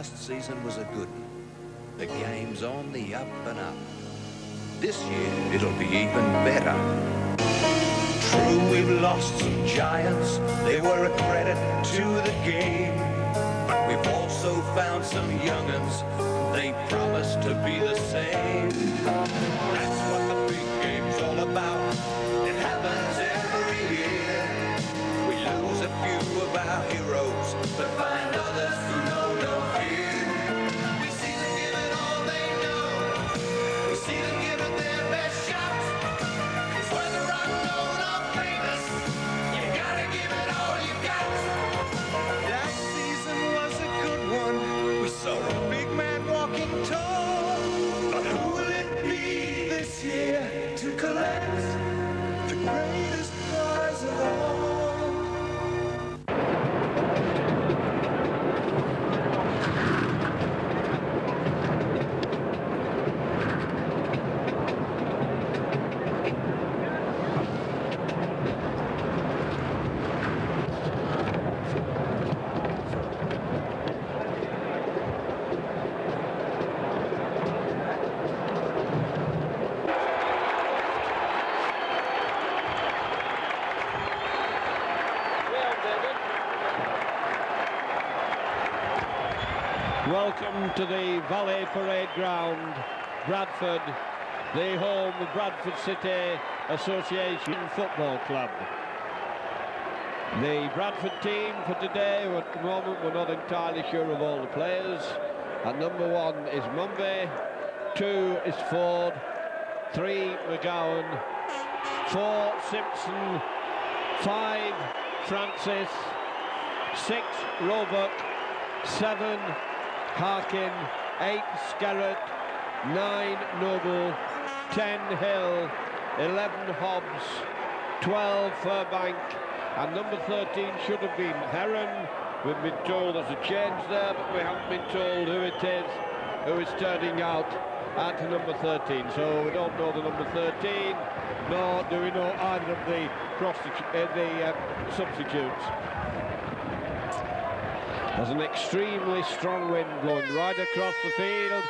last season was a good one. The game's on the up and up. This year, it'll be even better. True, we've lost some giants. They were a credit to the game. But we've also found some young'uns. They promise to be the same. That's what the big game's all about. It happens every year. We lose a few of our heroes, but find others who know no fear. We see them give it all they know. We see them give it their best shot. It's whether unknown or famous, you gotta give it all you got. Last season was a good one. We saw a big man walking tall. But who will it be this year to collect the greatest prize of all? Welcome to the Valley Parade Ground, Bradford, the home of Bradford City Association Football Club. The Bradford team for today, at the moment we're not entirely sure of all the players. At number 1 is Mumby, 2 is Ford, 3 McGowan, 4 Simpson, 5 Francis, 6 Roebuck, 7 Harkin, 8 Scarrett, 9 Noble, 10 Hill, 11 Hobbs, 12 Furbank, and number 13 should have been Heron. We've been told there's a change there, but we haven't been told who it is, who is turning out at number 13. So we don't know the number 13, nor do we know either of the substitutes. There's an extremely strong wind blowing right across the field,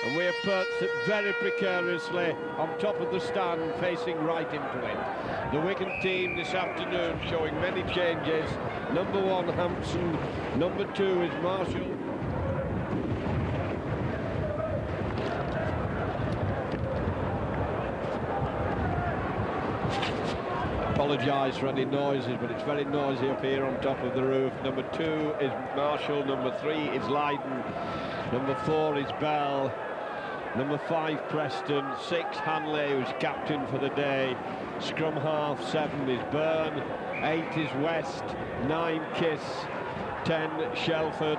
and we are perched very precariously on top of the stand, facing right into it. The Wigan team this afternoon showing many changes. Number 1, Hampson. Number 2 is Marshall. Apologise for any noises, but it's very noisy up here on top of the roof. Number 2 is Marshall, number 3 is Lydon, number 4 is Bell, number 5 Preston, 6 Hanley, who's captain for the day, scrum half 7 is Byrne, 8 is West, 9 Kiss, 10 Shelford,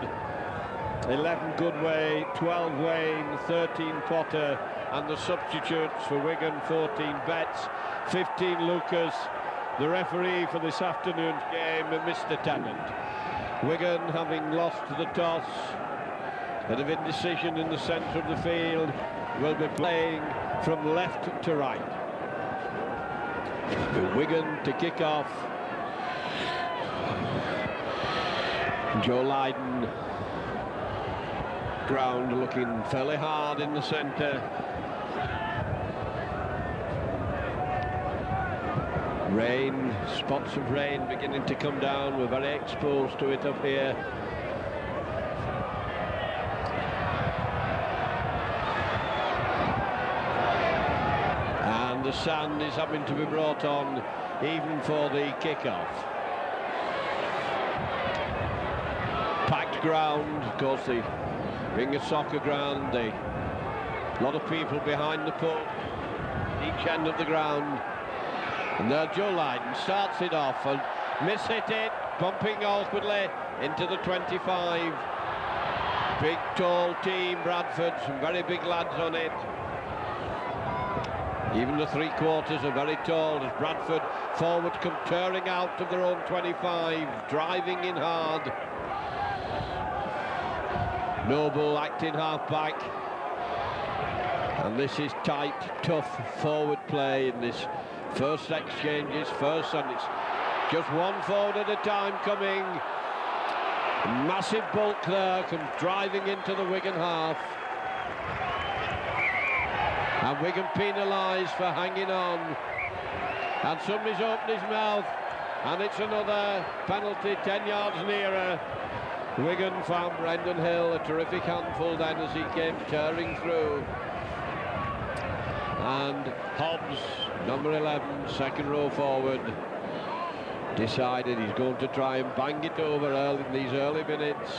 11 Goodway, 12 Wayne, 13 Potter, and the substitutes for Wigan, 14 Betts, 15 Lucas. The referee for this afternoon's game, Mr. Tennant. Wigan, having lost the toss, bit of indecision in the centre of the field, will be playing from left to right. Wigan to kick off. Joe Lydon, ground looking fairly hard in the centre. Rain, spots of rain beginning to come down. We're very exposed to it up here. And the sand is having to be brought on even for the kick-off. Packed ground, of course, the being a soccer ground, a lot of people behind the post, each end of the ground. And there Joe Lydon starts it off and miss-hit it, bumping awkwardly into the 25. Big, tall team, Bradford, some very big lads on it. Even the three-quarters are very tall as Bradford forward come tearing out of their own 25, driving in hard. Noble acting half-back. And this is tight, tough forward play in this first exchanges, and it's just one forward at a time coming. Massive bulk there, comes driving into the Wigan half. And Wigan penalised for hanging on. And somebody's opened his mouth, and it's another penalty 10 yards nearer. Wigan found Brendan Hill a terrific handful then as he came tearing through. And Hobbs, number 11, second row forward, decided he's going to try and bang it over early in these early minutes.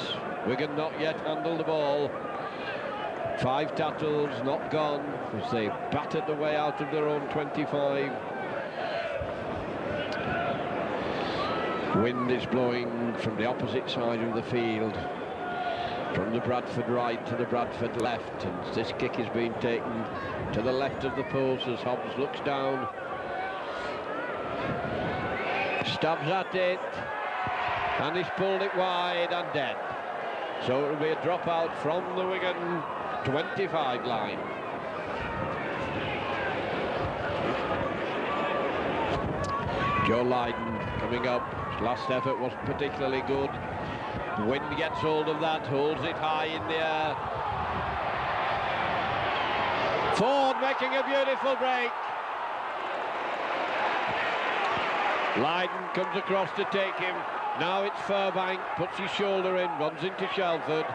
Wigan not yet handled the ball. 5 tackles, not gone, as they battered the way out of their own 25. Wind is blowing from the opposite side of the field, from the Bradford right to the Bradford left, and this kick is being taken to the left of the post as Hobbs looks down, stabs at it, and he's pulled it wide and dead. So it'll be a dropout from the Wigan 25 line. Joe Lydon coming up. His last effort wasn't particularly good. The wind gets hold of that, holds it high in the air. Ford making a beautiful break. Lydon comes across to take him. Now it's Furbank, puts his shoulder in, runs into Shelford.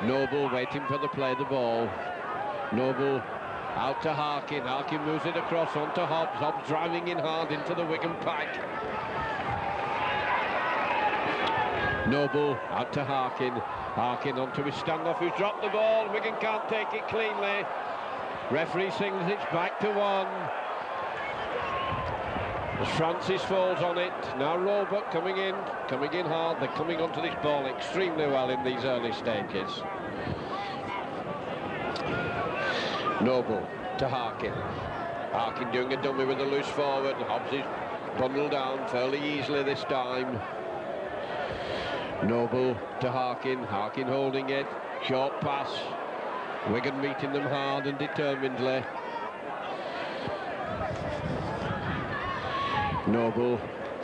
Noble waiting for the play the ball. Noble out to Harkin. Harkin moves it across onto Hobbs. Hobbs driving in hard into the Wigan pack. Noble out to Harkin. Harkin onto his standoff, who's dropped the ball. Wigan can't take it cleanly. Referee sings it's back to 1. As Francis falls on it. Now Roebuck coming in hard. They're coming onto this ball extremely well in these early stages. Noble to Harkin. Harkin doing a dummy with a loose forward. Hobbs is bundled down fairly easily this time. Noble to Harkin. Harkin holding it. Short pass. Wigan meeting them hard and determinedly. Noble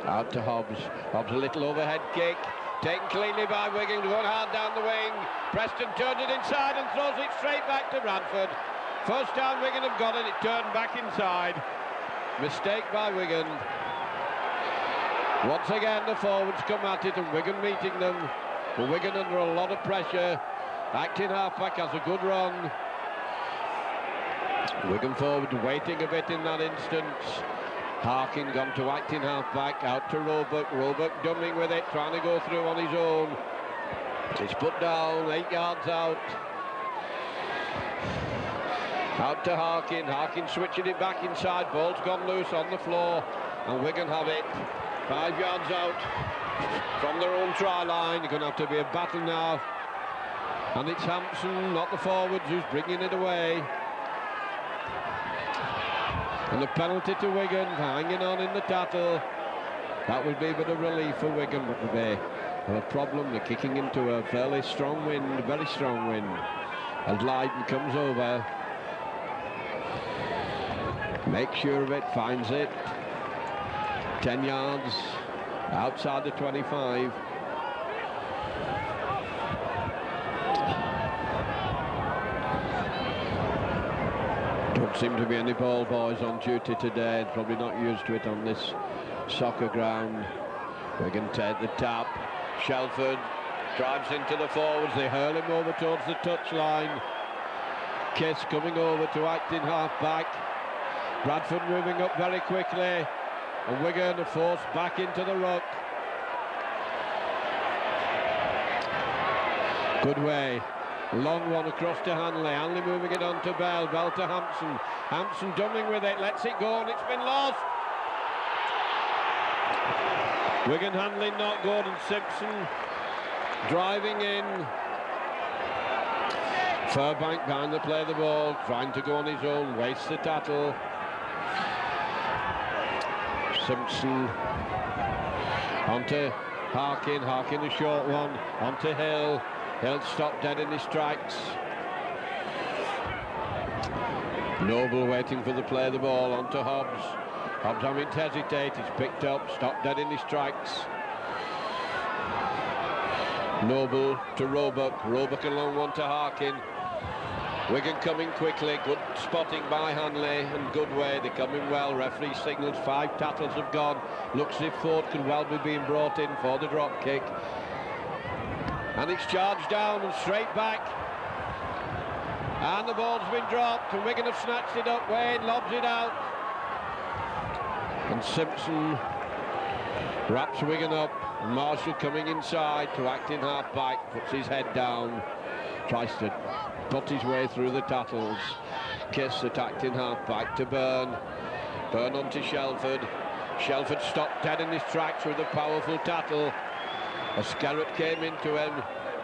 out to Hobbs. Hobbs a little overhead kick. Taken cleanly by Wigan. Going hard down the wing. Preston turns it inside and throws it straight back to Bradford. First time Wigan have got it, it turned back inside. Mistake by Wigan. Once again the forwards come at it and Wigan meeting them. But Wigan under a lot of pressure. Acting halfback has a good run. Wigan forward waiting a bit in that instance. Harkin gone to acting halfback, out to Roebuck. Roebuck dumbing with it, trying to go through on his own. It's put down, 8 yards out. Out to Harkin. Harkin switching it back inside. Ball's gone loose on the floor, and Wigan have it. 5 yards out from their own try line. It's going to have to be a battle now. And it's Hampson, not the forwards, who's bringing it away. And the penalty to Wigan, hanging on in the tattle. That would be a bit of relief for Wigan, but they have a problem. They're kicking into a fairly strong wind, very strong wind. And Lydon comes over. Makes sure of it, finds it. 10 yards outside the 25. Don't seem to be any ball boys on duty today. Probably not used to it on this soccer ground. Wigan take the tap. Shelford drives into the forwards. They hurl him over towards the touchline. Kiss coming over to acting half-back. Bradford moving up very quickly. And Wigan are forced back into the ruck. Good way. Long one across to Hanley. Hanley moving it on to Bell. Bell to Hampson. Hampson dumbing with it. Lets it go and it's been lost. Wigan handling not good and Simpson driving in. Furbank behind the play of the ball. Trying to go on his own. Wastes the tattle. Simpson onto Harkin. Harkin a short one. Onto Hill. Hill stopped dead in his tracks. Noble waiting for the play of the ball onto Hobbs. Hobbs having to hesitate. He's picked up, stopped dead in his tracks. Noble to Roebuck. Roebuck along one to Harkin. Wigan coming quickly, good spotting by Hanley and Goodway, they're coming well. Referee signals 5 tackles have gone. Looks as if Ford could well be being brought in for the drop kick. And it's charged down and straight back. And the ball's been dropped and Wigan have snatched it up. Wayne lobs it out. And Simpson wraps Wigan up. And Marshall coming inside to act in half-back, puts his head down, tries to put his way through the tackles. Kiss attacked in half-back to Byrne. Byrne on to Shelford. Shelford stopped dead in his tracks with a powerful tackle. As Scarrett came into him.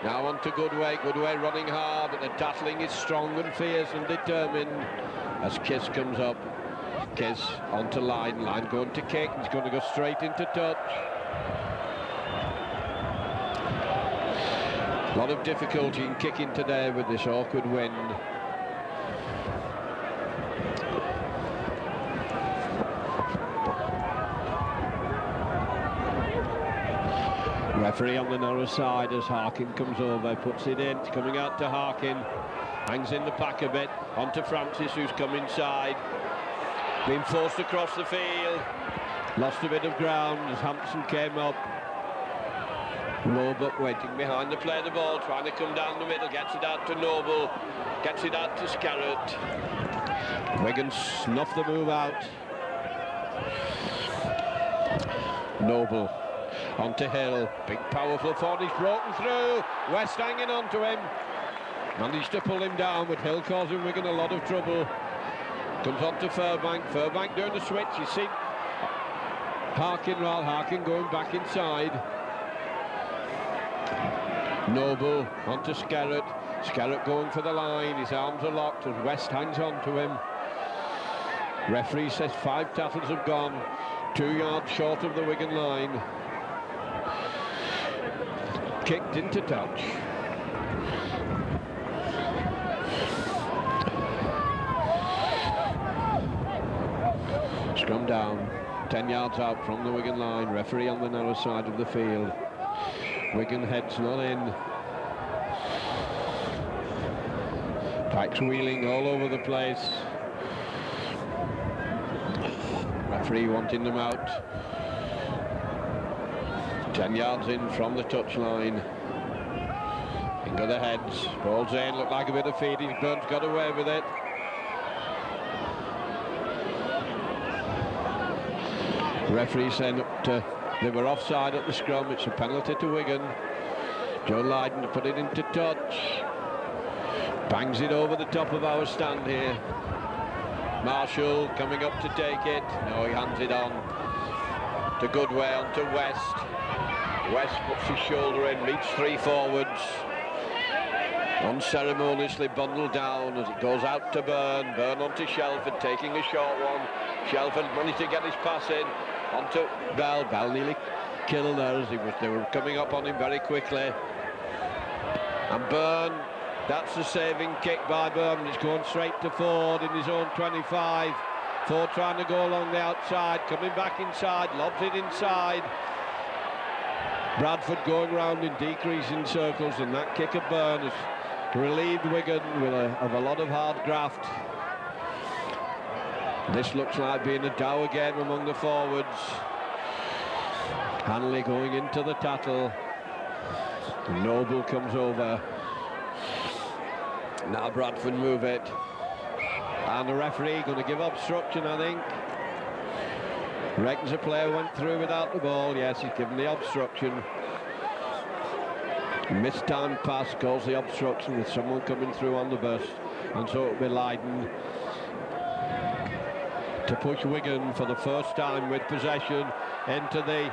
Now on to Goodway. Goodway running hard, but the tackling is strong and fierce and determined. As Kiss comes up. Kiss onto Line. Line going to kick. He's going to go straight into touch. A lot of difficulty in kicking today with this awkward wind. Referee on the narrow side as Harkin comes over, puts it in, it's coming out to Harkin, hangs in the pack a bit, onto Francis who's come inside, being forced across the field, lost a bit of ground as Hampson came up. Roebuck waiting behind the play of the ball, trying to come down the middle, gets it out to Noble, gets it out to Scarrett. Wigan snuff the move out. Noble onto Hill, big powerful forward, he's broken through, West hanging on to him, managed to pull him down, but Hill causing Wigan a lot of trouble. Comes on to Furbank, Furbank doing the switch, you see Harkin going back inside. Noble onto Scarrett. Scarrett going for the line. His arms are locked as West hangs on to him. Referee says 5 tackles have gone. 2 yards short of the Wigan line. Kicked into touch. Scrum down. 10 yards out from the Wigan line. Referee on the narrow side of the field. Wigan heads not in. Packs wheeling all over the place. Referee wanting them out. 10 yards in from the touchline. Into the heads. Ball's in, looked like a bit of feeding. Burns got away with it. Referee saying up to they were offside at the scrum. It's a penalty to Wigan. Joe Lydon to put it into touch. Bangs it over the top of our stand here. Marshall coming up to take it. No, he hands it on to Goodway, on to West. West puts his shoulder in, meets 3 forwards. Unceremoniously bundled down as it goes out to Byrne. Byrne onto Shelford, taking a short one. Shelford managed to get his pass in. Onto Bell. Bell nearly killed there as they were coming up on him very quickly. And Byrne, that's the saving kick by Byrne. It's going straight to Ford in his own 25. Ford trying to go along the outside, coming back inside, lobs it inside. Bradford going round in decreasing circles, and that kick of Byrne has relieved Wigan of a lot of hard graft. This looks like being a dour game among the forwards. Hanley going into the tackle. Noble comes over. Now Bradford move it. And the referee going to give obstruction, I think. Reckons a player went through without the ball. Yes, he's given the obstruction. Missed time pass caused the obstruction with someone coming through on the burst. And so it'll be Lydon to push Wigan for the first time with possession into the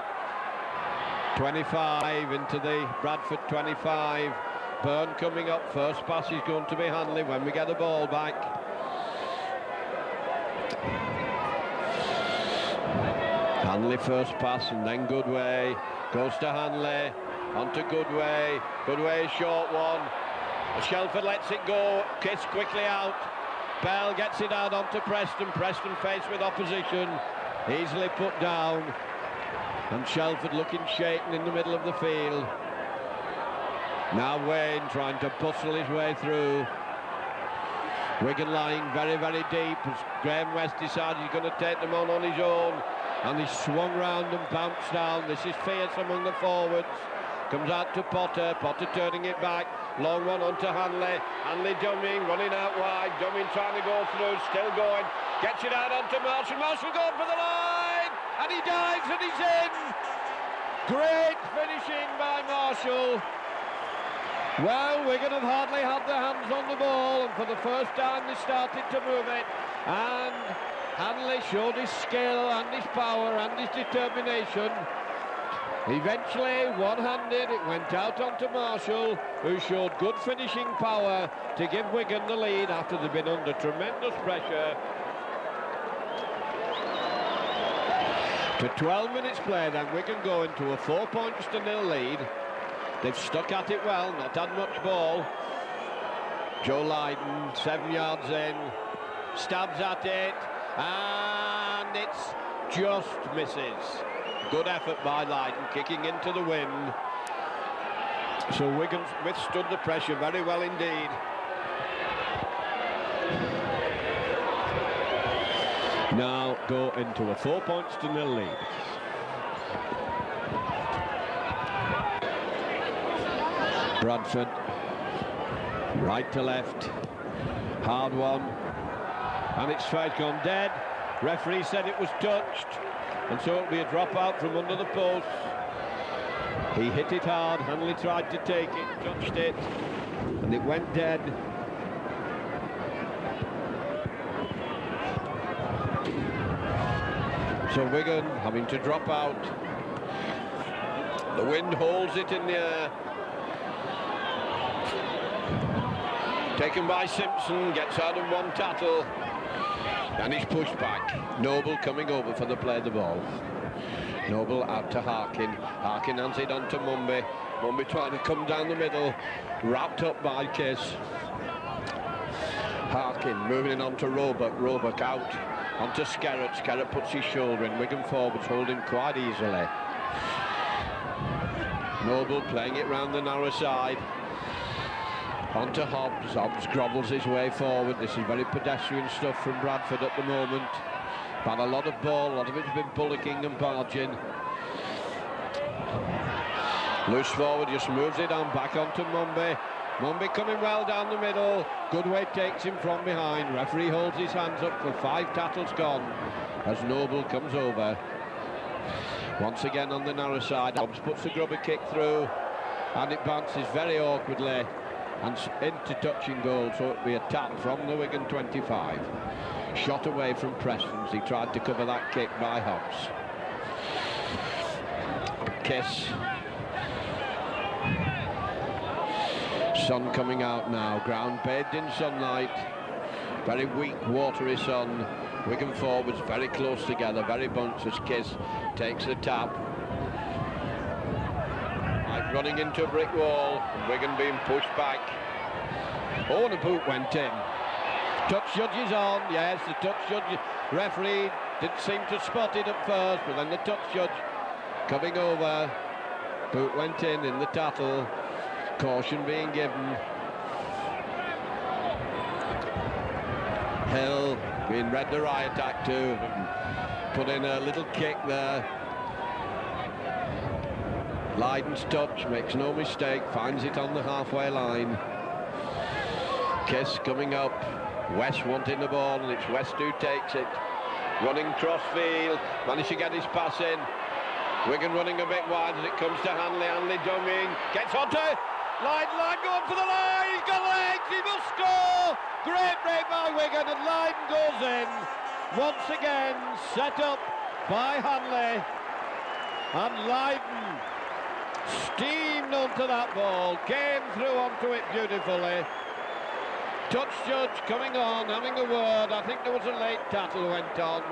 25, into the Bradford 25. Byrne coming up, first pass is going to be Hanley when we get the ball back. Hanley first pass and then Goodway, goes to Hanley, onto Goodway, Goodway short one. Shelford lets it go, Kiss quickly out. Bell gets it out onto Preston. Preston faced with opposition, easily put down. And Shelford looking shaken in the middle of the field. Now Wayne trying to bustle his way through. Wigan lying very, very deep as Graham West decided he's going to take them on his own. And he swung round and bounced down. This is fierce among the forwards. Comes out to Potter. Potter turning it back. Long one onto Hanley. Hanley dummying, running out wide. Dummying trying to go through, still going. Gets it out onto Marshall. Marshall going for the line. And he dives and he's in. Great finishing by Marshall. Well, Wigan have hardly had their hands on the ball, and for the first time they started to move it. And Hanley showed his skill and his power and his determination. Eventually, one-handed, it went out onto Marshall, who showed good finishing power to give Wigan the lead after they've been under tremendous pressure. To 12 minutes play, then Wigan go into a 4-0 lead. They've stuck at it well, not had much ball. Joe Lydon, 7 yards in, stabs at it, and it's just misses. Good effort by Lydon, kicking into the wind. So Wigan withstood the pressure very well indeed. Now go into a 4-0 lead. Bradford, right to left, hard one, and it's straight gone dead. Referee said it was touched, and so it'll be a drop out from under the post. He hit it hard. Hanley tried to take it, touched it, and it went dead. So Wigan having to drop out. The wind holds it in the air. Taken by Simpson, gets out of one tattle, and he's pushed back. Noble coming over for the play of the ball. Noble out to Harkin. Harkin hands it on to Mumby. Mumby trying to come down the middle, wrapped up by Kiss. Harkin moving it on to Roebuck. Roebuck out onto Skerrett. Skerrett puts his shoulder in. Wigan forwards holding quite easily. Noble playing it round the narrow side. Onto Hobbs. Hobbs grovels his way forward. This is very pedestrian stuff from Bradford at the moment. Had a lot of ball, a lot of it's been bullocking and barging. Loose forward, just moves it on back onto Mumby. Mumby coming well down the middle. Goodway takes him from behind. Referee holds his hands up for 5 tackles gone as Noble comes over. Once again on the narrow side. Hobbs puts the grubber kick through and it bounces very awkwardly and into touching goal, so it'll be a tap from the Wigan 25. Shot away from Preston's. He tried to cover that kick by Hobbs. Kiss. Sun coming out now. Ground bathed in sunlight. Very weak, watery sun. Wigan forwards very close together, very bunched as Kiss takes the tap. Like running into a brick wall. Wigan being pushed back. Oh, the boot went in. Touch judge is on. Yes, the touch judge. Referee didn't seem to spot it at first, but then the touch judge coming over. Boot went in the tattle. Caution being given. Hill being read the riot act to. Put in a little kick there. Lydon's touch, makes no mistake, finds it on the halfway line. Kiss coming up. West wanting the ball, and it's West who takes it. Running cross field, managed to get his pass in. Wigan running a bit wide as it comes to Hanley. Hanley dummying, gets onto Lydon going for the line. He's got legs, he must score. Great break by Wigan, and Lydon goes in. Once again, set up by Hanley. And Lydon steamed onto that ball, came through onto it beautifully. Touch judge coming on, having a word. I think there was a late tattle went on.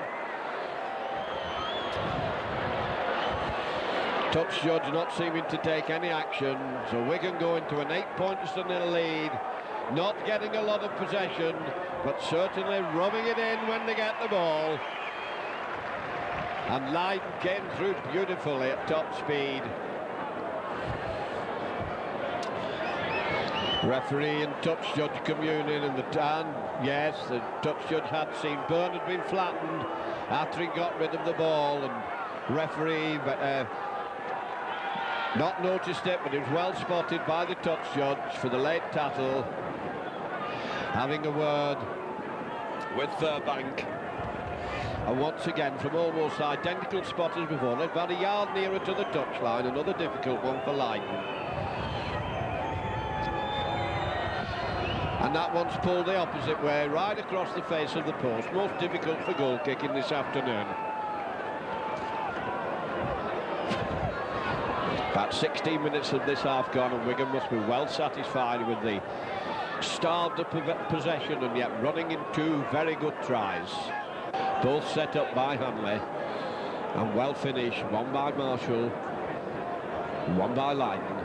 Touch judge not seeming to take any action. So Wigan go into an 8-0 lead. Not getting a lot of possession, but certainly rubbing it in when they get the ball. And Lydon came through beautifully at top speed. Referee and touch judge communing, and yes, the touch judge had seen Byrne had been flattened after he got rid of the ball, and referee not noticed it, but it was well spotted by the touch judge for the late tackle, having a word with Furbank. And once again, from almost identical spot as before, they're about a yard nearer to the touchline, another difficult one for Lydon. And that one's pulled the opposite way, right across the face of the post. Most difficult for goal kicking this afternoon. About 16 minutes of this half gone, and Wigan must be well satisfied with the starved of possession and yet running in two very good tries. Both set up by Hanley and well finished, one by Marshall, one by Lydon.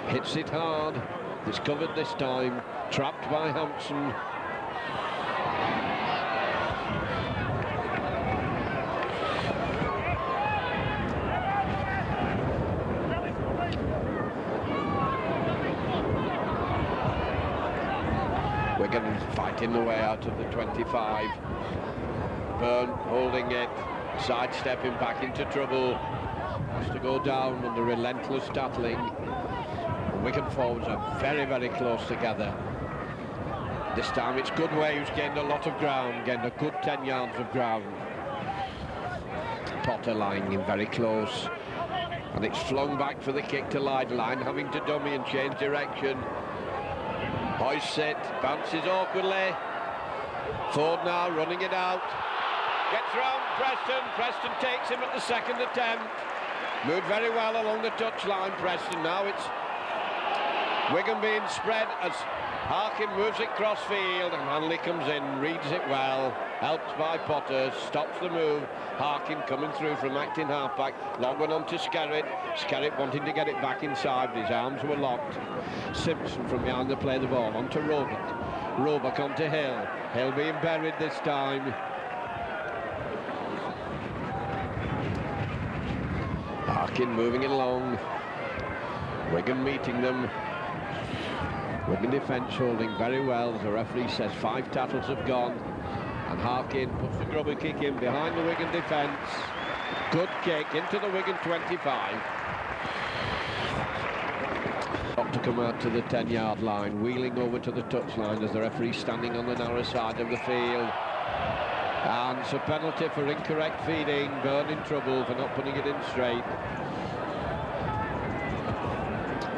Hits it hard, it's covered this time, trapped by Hampson. Wigan fighting the way out of the 25. Byrne holding it, sidestepping back into trouble. Has to go down under relentless tackling. The Wigan forwards are very, very close together. This time it's Goodway who's gained a lot of ground, gained a good 10 yards of ground. Potter lying in very close. And it's flung back for the kick to Lydon, having to dummy and change direction. Hoists it, bounces awkwardly. Ford now running it out. Gets round Preston. Preston takes him at the second attempt. Moved very well along the touchline, Preston. Now it's Wigan being spread as Harkin moves it cross field, and Hanley comes in, reads it well, helped by Potter, stops the move. Harkin coming through from acting halfback, long one on to Skerritt. Skerritt wanting to get it back inside, but his arms were locked. Simpson from behind the play the ball on to Roebuck. Roebuck on to Hill. Hill being buried this time. Harkin moving it along. Wigan meeting them. Wigan defence holding very well, as the referee says 5 tackles have gone, and Harkin puts the grubber kick in behind the Wigan defence. Good kick into the Wigan 25. Got to come out to the 10-yard line, wheeling over to the touchline as the referee standing on the narrow side of the field. And it's a penalty for incorrect feeding. Byrne in trouble for not putting it in straight.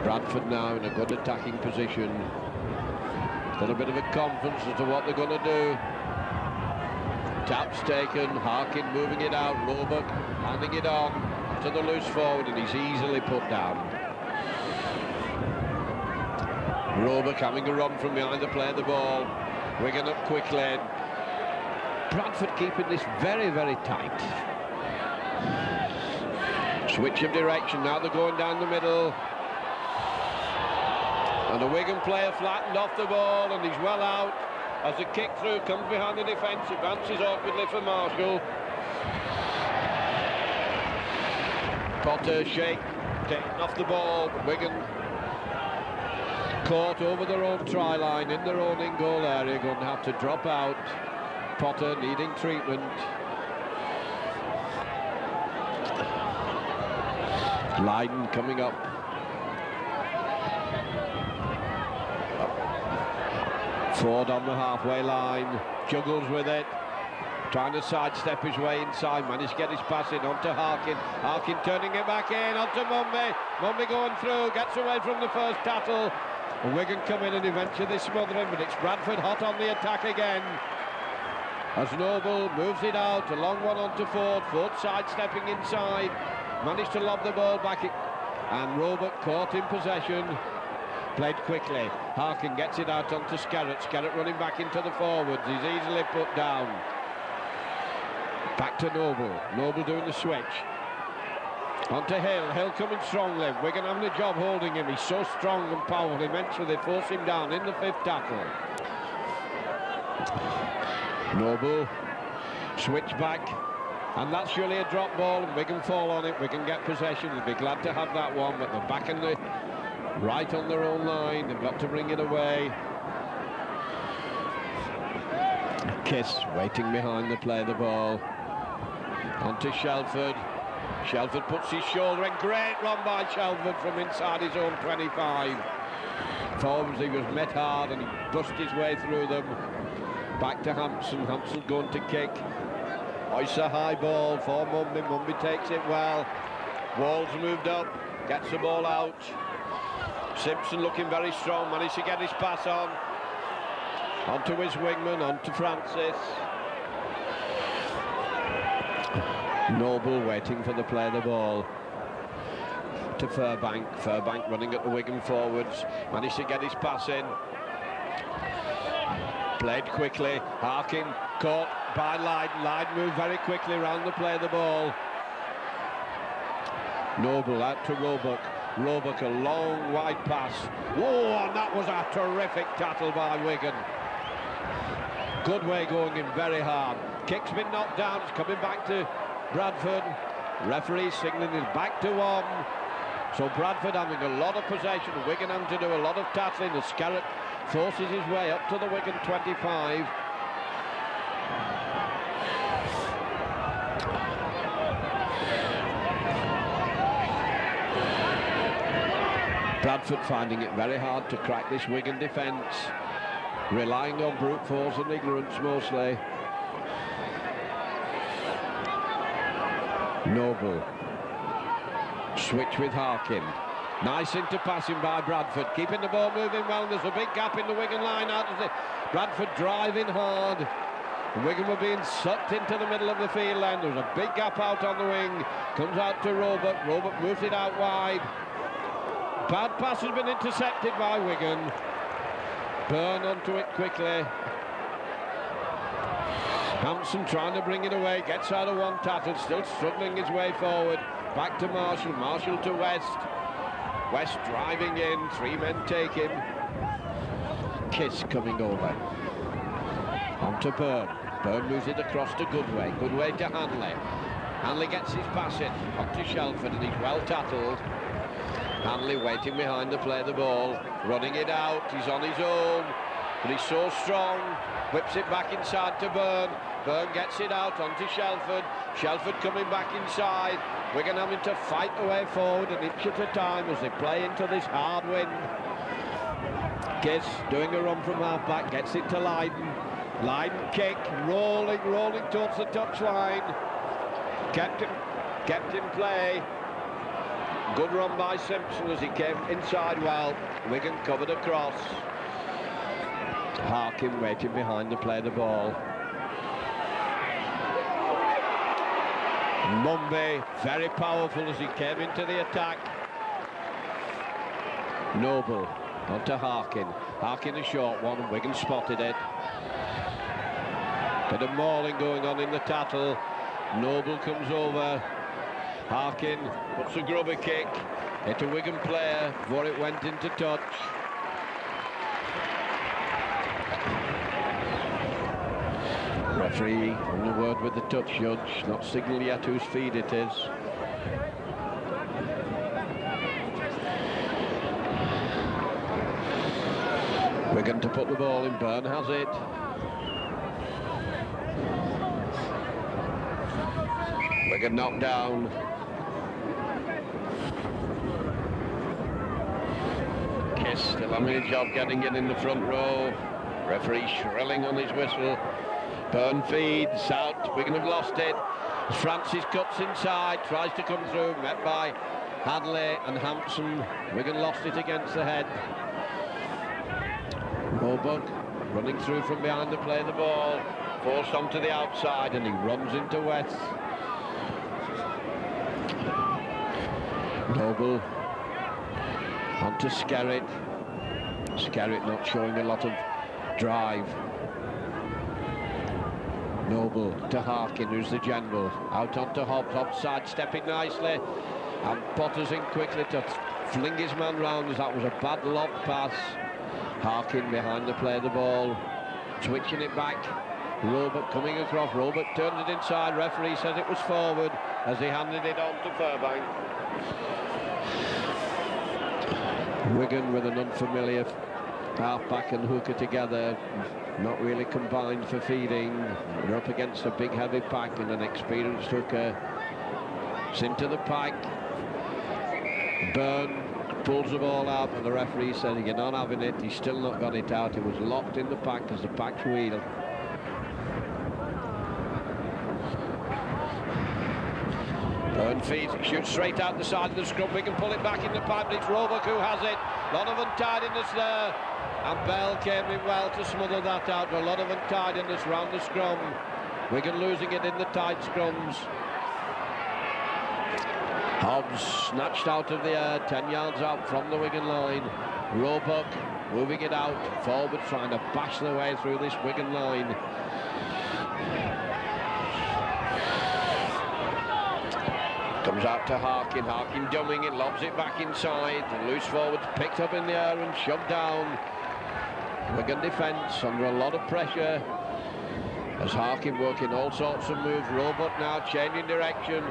Bradford now in a good attacking position. Got a bit of a confidence as to what they're going to do. Taps taken, Harkin moving it out, Roebuck handing it on to the loose forward, and he's easily put down. Roebuck having a run from behind the play of the ball. Wigan up quickly. Bradford keeping this very, very tight. Switch of direction, now they're going down the middle. And the Wigan player flattened off the ball, and he's well out. As the kick through comes behind the defence, it bounces awkwardly for Marshall. Potter shake, taking off the ball, but Wigan caught over their own try line in their own in-goal area, going to have to drop out. Potter needing treatment. Lydon coming up. Ford on the halfway line, juggles with it, trying to sidestep his way inside, managed to get his pass in onto Harkin. Harkin turning it back in onto Mumby. Mumby going through, gets away from the first tackle. And Wigan come in and eventually they smother him, but it's Bradford hot on the attack again. As Noble moves it out, a long one onto Ford. Ford sidestepping inside, managed to lob the ball back, and Roebuck caught in possession. Played quickly. Harkin gets it out onto Skerritt. Skerritt running back into the forwards. He's easily put down. Back to Noble. Noble doing the switch. Onto Hill. Hill coming strongly. Wigan having a job holding him. He's so strong and powerful. Eventually they force him down in the 5th tackle. Noble. Switch back. And that's surely a drop ball, and we can fall on it, we can get possession. We'll be glad to have that one, but they're back in the right on their own line. They've got to bring it away. Kiss waiting behind the play the ball. On to Shelford. Shelford puts his shoulder in. Great run by Shelford from inside his own 25. Forwards, he was met hard and he brushed his way through them. Back to Hampson. Hampson going to kick. Hoists a high ball for Mumby. Mumby takes it well. Walls moved up. Gets the ball out. Simpson looking very strong. Managed to get his pass on. Onto his wingman. Onto Francis. Noble waiting for the play of the ball. To Furbank. Furbank running at the Wigan forwards. Managed to get his pass in. Played quickly. Harkin caught by Lydon. Lydon moved very quickly around the play of the ball. Noble out to Roebuck. Roebuck, a long wide pass. Whoa, and that was a terrific tackle by Wigan. Good way going in very hard. Kick's been knocked down. It's coming back to Bradford. Referee signalling it back to one. So Bradford having a lot of possession. Wigan having to do a lot of tackling. The Scarrett forces his way up to the Wigan 25. Bradford finding it very hard to crack this Wigan defence, relying on brute force and ignorance mostly. Noble. Switch with Harkin. Nice interpassing by Bradford, keeping the ball moving well. There's a big gap in the Wigan line out of the Bradford driving hard. Wigan were being sucked into the middle of the field then. There was a big gap out on the wing. Comes out to Roebuck. Roebuck moves it out wide. Bad pass has been intercepted by Wigan. Byrne onto it quickly. Hampson trying to bring it away. Gets out of one tackle. Still struggling his way forward. Back to Marshall. Marshall to West. West driving in, 3 men take him. Kiss coming over. On to Byrne. Byrne moves it across to Goodway. Goodway to Hanley. Hanley gets his pass in. On to Shelford, and he's well tackled. Hanley waiting behind the play of the ball. Running it out. He's on his own. But he's so strong. Whips it back inside to Byrne. Byrne gets it out onto Shelford. Shelford coming back inside. Wigan having to fight the way forward an inch at a time as they play into this hard wind. Kiss doing a run from half-back, gets it to Lydon. Lydon kick, rolling towards the touchline. Kept in play. Good run by Simpson as he came inside well. Wigan covered across. Harkin waiting behind the play of the ball. Mumby, very powerful as he came into the attack. Noble, onto Harkin. Harkin a short one, and Wigan spotted it. Bit of mauling going on in the tattle. Noble comes over. Harkin puts a grubber kick. Hit a Wigan player before it went into touch. Referee on the word with the touch judge, not signal yet whose feed it is. Wigan to put the ball in. Byrne has it. Wigan knocked down. Kiss still having a job getting it in the front row. Referee shrilling on his whistle. Byrne feeds out. Wigan have lost it. Francis cuts inside, tries to come through, met by Hadley and Hampson. Wigan lost it against the head. Roebuck running through from behind the play of the ball, forced onto the outside, and he runs into West. Noble onto Scarrett. Scarrett not showing a lot of drive. Noble to Harkin, who's the general. Out onto Hobbs. Hobbs sidestepping nicely. And Potter's in quickly to fling his man round as that was a bad lob pass. Harkin behind the play of the ball. Switching it back Robert coming across. Robert turned it inside. Referee says it was forward as he handed it on to Furbank. Wigan with an unfamiliar half-back and hooker together, not really combined for feeding. They're up against a big heavy pack and an experienced hooker. It's into the pack. Byrne pulls the ball out and the referee said you're not having it. He's still not got it out. It was locked in the pack as the pack's wheel. Byrne feeds, shoots straight out the side of the scrum. We can pull it back in the pipe, but it's Roebuck who has it. A lot of untidiness there, and Bell came in well to smother that out. A lot of untidiness round the scrum. Wigan losing it in the tight scrums. Hobbs snatched out of the air, 10 yards out from the Wigan line. Roebuck moving it out, forward trying to bash their way through this Wigan line. Comes out to Harkin, Harkin dumbing it, lobs it back inside. The loose forwards picked up in the air and shoved down. Wigan defence under a lot of pressure as Harkin working all sorts of moves. Roebuck now changing direction,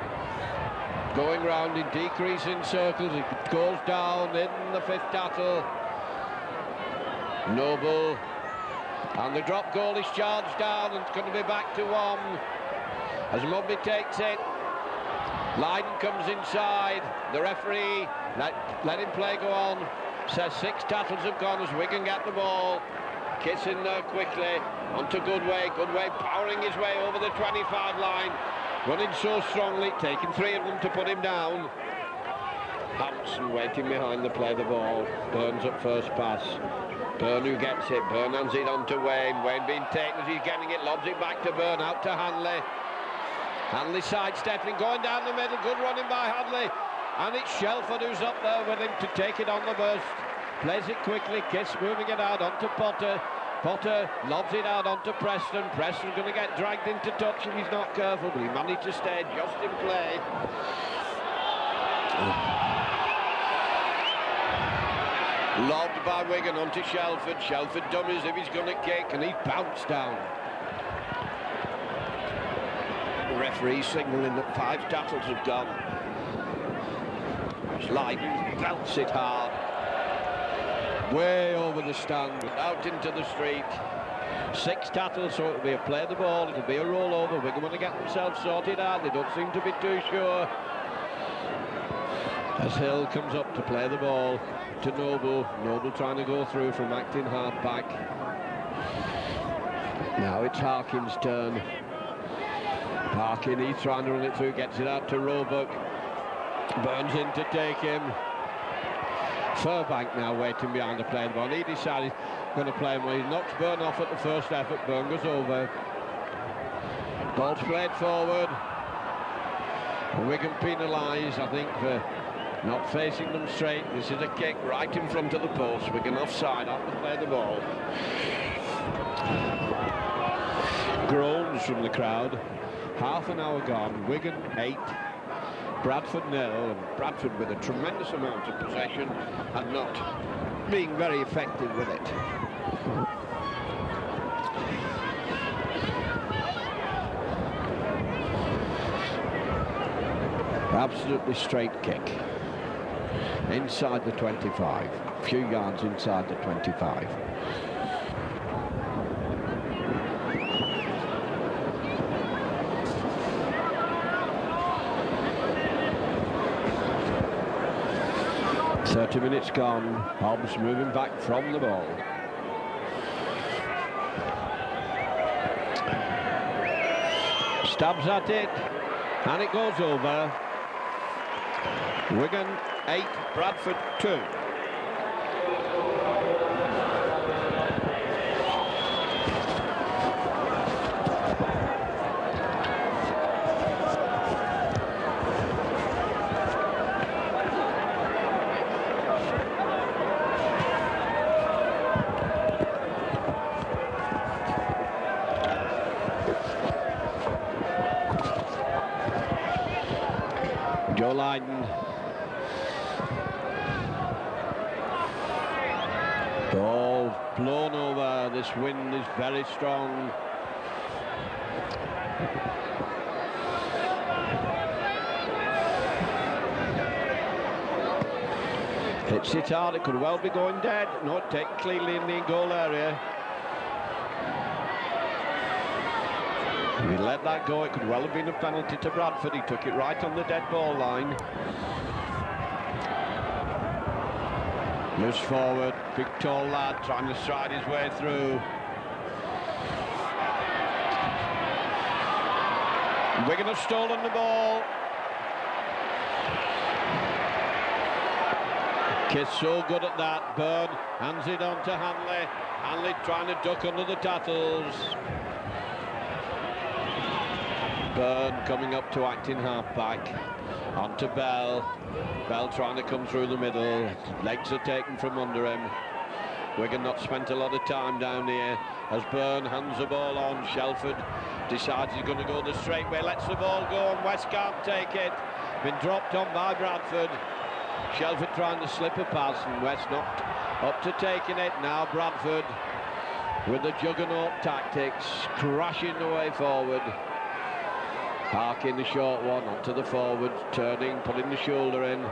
going round in decreasing circles. It goes down in the fifth tattle. Noble, and the drop goal is charged down and it's going to be back to one as Mumby takes it. Lydon comes inside. The referee let him play go on. Says 6 tackles have gone as Wigan get the ball. Kiss in there quickly onto Goodway. Goodway powering his way over the 25 line. Running so strongly, taking 3 of them to put him down. Hampson waiting behind the play the ball. Burns up first pass. Byrne who gets it. Byrne hands it on to Wayne. Wayne being taken as he's getting it. Lobs it back to Byrne. Out to Hanley. Hanley sidestepping, going down the middle. Good running by Hanley. And it's Shelford who's up there with him to take it on the burst. Plays it quickly. Kiss moving it out onto Potter. Potter lobs it out onto Preston. Preston's going to get dragged into touch if he's not careful, but he managed to stay just in play. Lobbed by Wigan onto Shelford. Shelford dummies if he's going to kick, and he's bounced down. The referee signalling that 5 tackles have gone. Lydon belts it hard. Way over the stand, out into the street. 6 tackles, so it'll be a play the ball, it'll be a rollover. Wigan want to get themselves sorted out, they don't seem to be too sure. As Hill comes up to play the ball to Noble. Noble trying to go through from acting half-back. Now it's Harkin's turn. Harkin, he's trying to run it through, gets it out to Roebuck. Burns in to take him. Furbank now waiting behind the play the ball. He decided he's going to play him. Well, he knocks Byrne off at the first effort. Byrne goes over. Ball's played forward. Wigan penalised, I think, for not facing them straight. This is a kick right in front of the post. Wigan offside, out to play the ball. Groans from the crowd. Half an hour gone. Wigan 8. Bradford 0, and Bradford with a tremendous amount of possession and not being very effective with it. Absolutely straight kick. Inside the 25. A few yards inside the 25. .30 minutes gone. Hobbs moving back from the ball. Stabs at it, and it goes over. Wigan 8, Bradford 2. Joe Lydon. Ball blown over. This wind is very strong. Hits it hard, it could well be going dead. No, taken cleanly in the goal area. If he let that go, it could well have been a penalty to Bradford. He took it right on the dead ball line. Loose forward, big tall lad trying to stride his way through. Wigan have stolen the ball. Kiss so good at that. Byrne hands it on to Hanley. Hanley trying to duck under the tackles. Byrne coming up to act in half-back. On to Bell. Bell trying to come through the middle. Legs are taken from under him. Wigan not spent a lot of time down here as Byrne hands the ball on. Shelford decides he's going to go the straight way. Lets the ball go and West can't take it. Been dropped on by Bradford. Shelford trying to slip a pass and West not up to taking it. Now Bradford with the juggernaut tactics, crashing the way forward. Parking the short one onto the forward, turning, putting the shoulder in.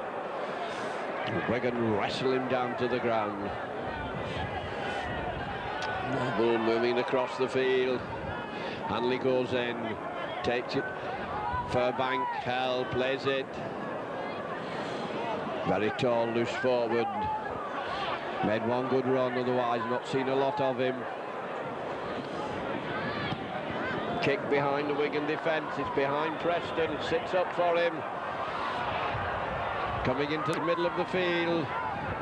Wigan wrestle him down to the ground. Noble moving across the field. Hanley goes in, takes it. Furbank, Hell plays it. Very tall, loose forward. Made one good run, otherwise not seen a lot of him. Kick behind the Wigan defence, it's behind Preston, it sits up for him. Coming into the middle of the field,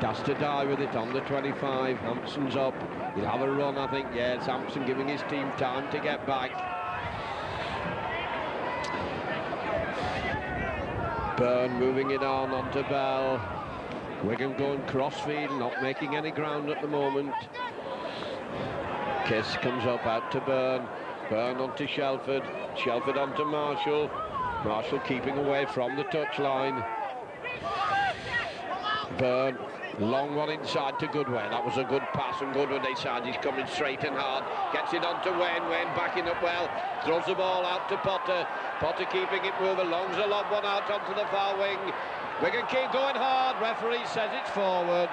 has to die with it on the 25. Hampson's up, he'll have a run I think, yeah, it's Hampson giving his team time to get back. Byrne moving it on onto Bell. Wigan going crossfield, not making any ground at the moment. Kiss comes up out to Byrne. Byrne onto Shelford. Shelford onto Marshall. Marshall keeping away from the touchline. Byrne, long one inside to Goodwin. That was a good pass and Goodwin decides he's coming straight and hard. Gets it on to Wayne. Wayne backing up well. Throws the ball out to Potter. Potter keeping it moving. Longs a long one out onto the far wing. Wigan keep going hard. Referee says it's forward.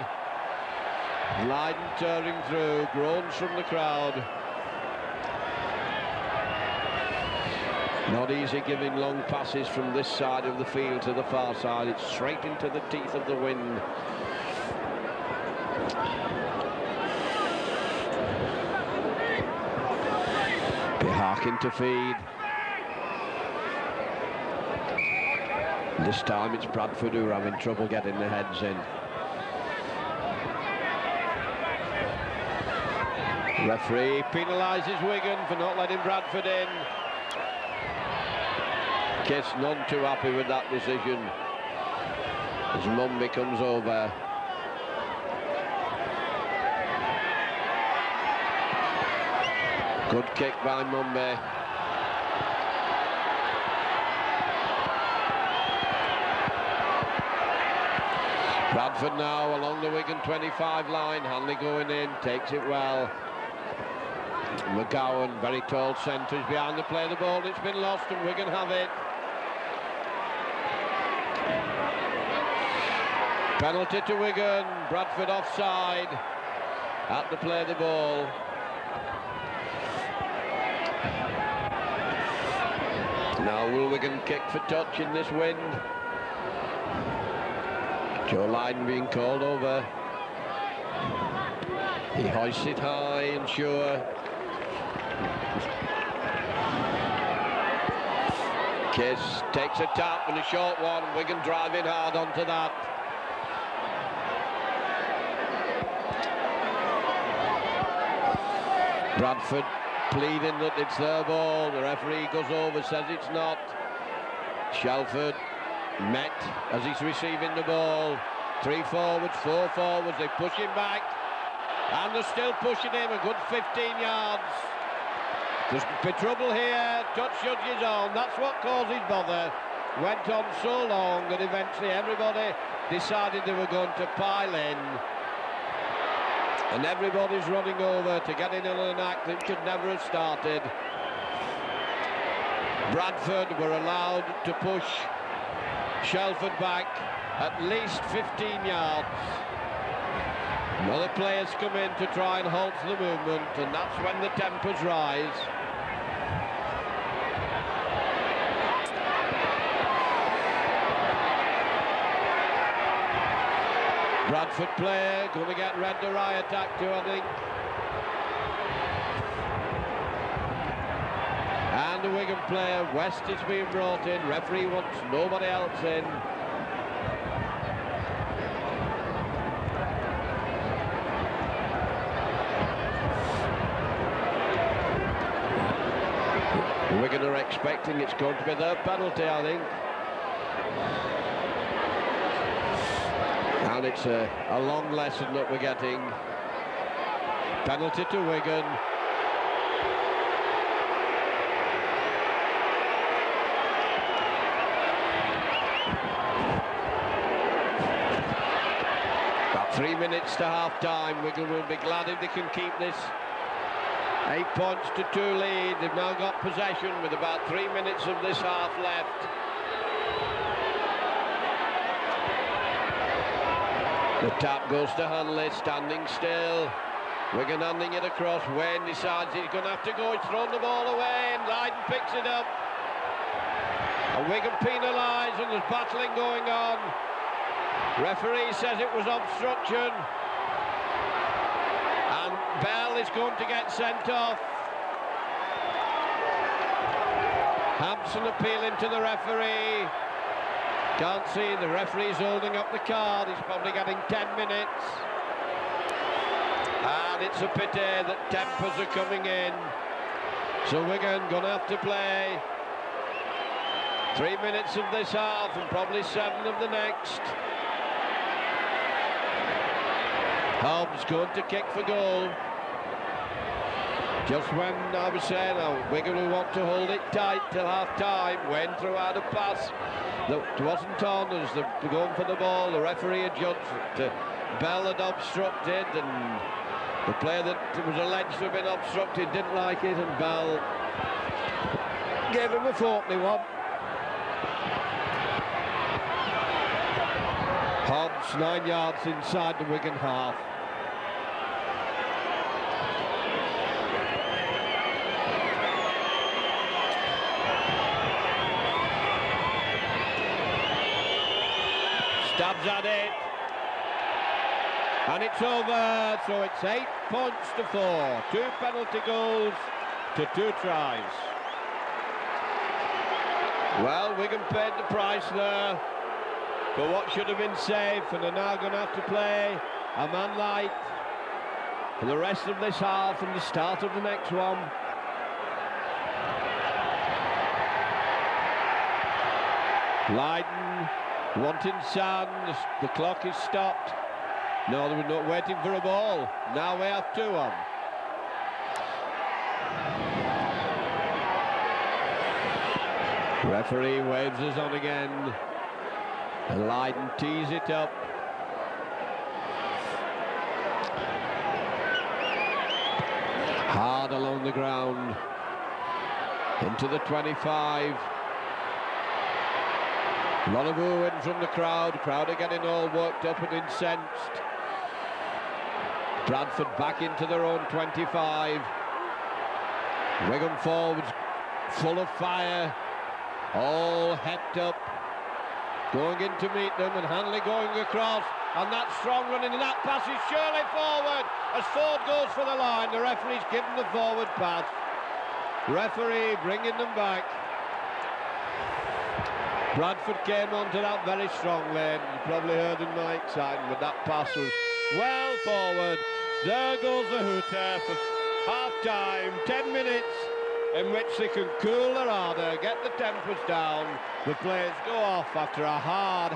Lydon turning through. Groans from the crowd. Not easy giving long passes from this side of the field to the far side. It's straight into the teeth of the wind. Be harking to feed. This time it's Bradford who are having trouble getting their heads in. Referee penalises Wigan for not letting Bradford in. Kiss none too happy with that decision as Mumby comes over. Good kick by Mumby. Bradford now along the Wigan 25 line. Hanley going in, takes it well. McGowan, very tall centres behind the play. The ball, it's been lost and Wigan have it. Penalty to Wigan, Bradford offside at the play of the ball. Now will Wigan kick for touch in this wind? Joe Lydon being called over. He hoists it high and sure. Kiss takes a tap and a short one. Wigan driving hard onto that. Bradford pleading that it's their ball. The referee goes over, says it's not. Shelford met as he's receiving the ball. 3 forwards, 4 forwards, they push him back. And they're still pushing him a good 15 yards. There's trouble here, touch judges on, that's what causes bother. Went on so long that eventually everybody decided they were going to pile in. And everybody's running over to get in on an act that should never have started. Bradford were allowed to push Shelford back at least 15 yards. Other players come in to try and halt the movement, and that's when the tempers rise. Bradford player going to get red eye attack too, I think. And the Wigan player, West is being brought in. Referee wants nobody else in. Wigan are expecting it's going to be their penalty, I think. And it's a long lesson that we're getting. Penalty to Wigan. About 3 minutes to half-time. Wigan will be glad if they can keep this 8 points to 2 lead. They've now got possession with about 3 minutes of this half left. The tap goes to Hanley, standing still. Wigan handing it across. Wayne decides he's going to have to go. He's thrown the ball away, and Lydon picks it up. And Wigan penalised, and there's battling going on. Referee says it was obstruction. And Bell is going to get sent off. Hampson appealing to the referee. Can't see, the referee's holding up the card. He's probably getting 10 minutes. And it's a pity that tempers are coming in. So Wigan going to have to play 3 minutes of this half and probably 7 of the next. Hobbs going to kick for goal. Just when I was saying, Wigan will want to hold it tight till half-time. Wayne threw out a pass that wasn't on as they're going for the ball. The referee adjudged that Bell had obstructed, and the player that was alleged to have been obstructed didn't like it, and Bell gave him a 41. Hobbs 9 yards inside the Wigan half. Stabs at it, and it's over. So it's 8 points to 4. 2 penalty goals to 2 tries. Well, Wigan paid the price there for what should have been safe, and are now going to have to play a man light for the rest of this half and the start of the next one. Lydon wanting sand. The clock is stopped. No, they were not waiting for a ball. Now we have 2 on. Referee waves us on again. And Lydon tees it up. Hard along the ground. Into the 25. A lot of oohing from the crowd. Crowd are getting all worked up and incensed. Bradford back into their own 25. Wigan forwards full of fire. All hepped up. Going in to meet them, and Hanley going across. And that strong running, and that pass is surely forward. As Ford goes for the line, the referee's given the forward pass. Referee bringing them back. Bradford came onto that very strongly. You probably heard in my excitement, but that pass was well forward. There goes the hooter for half-time. 10 minutes in which they can cool their ardour, get the tempers down. The players go off after a hard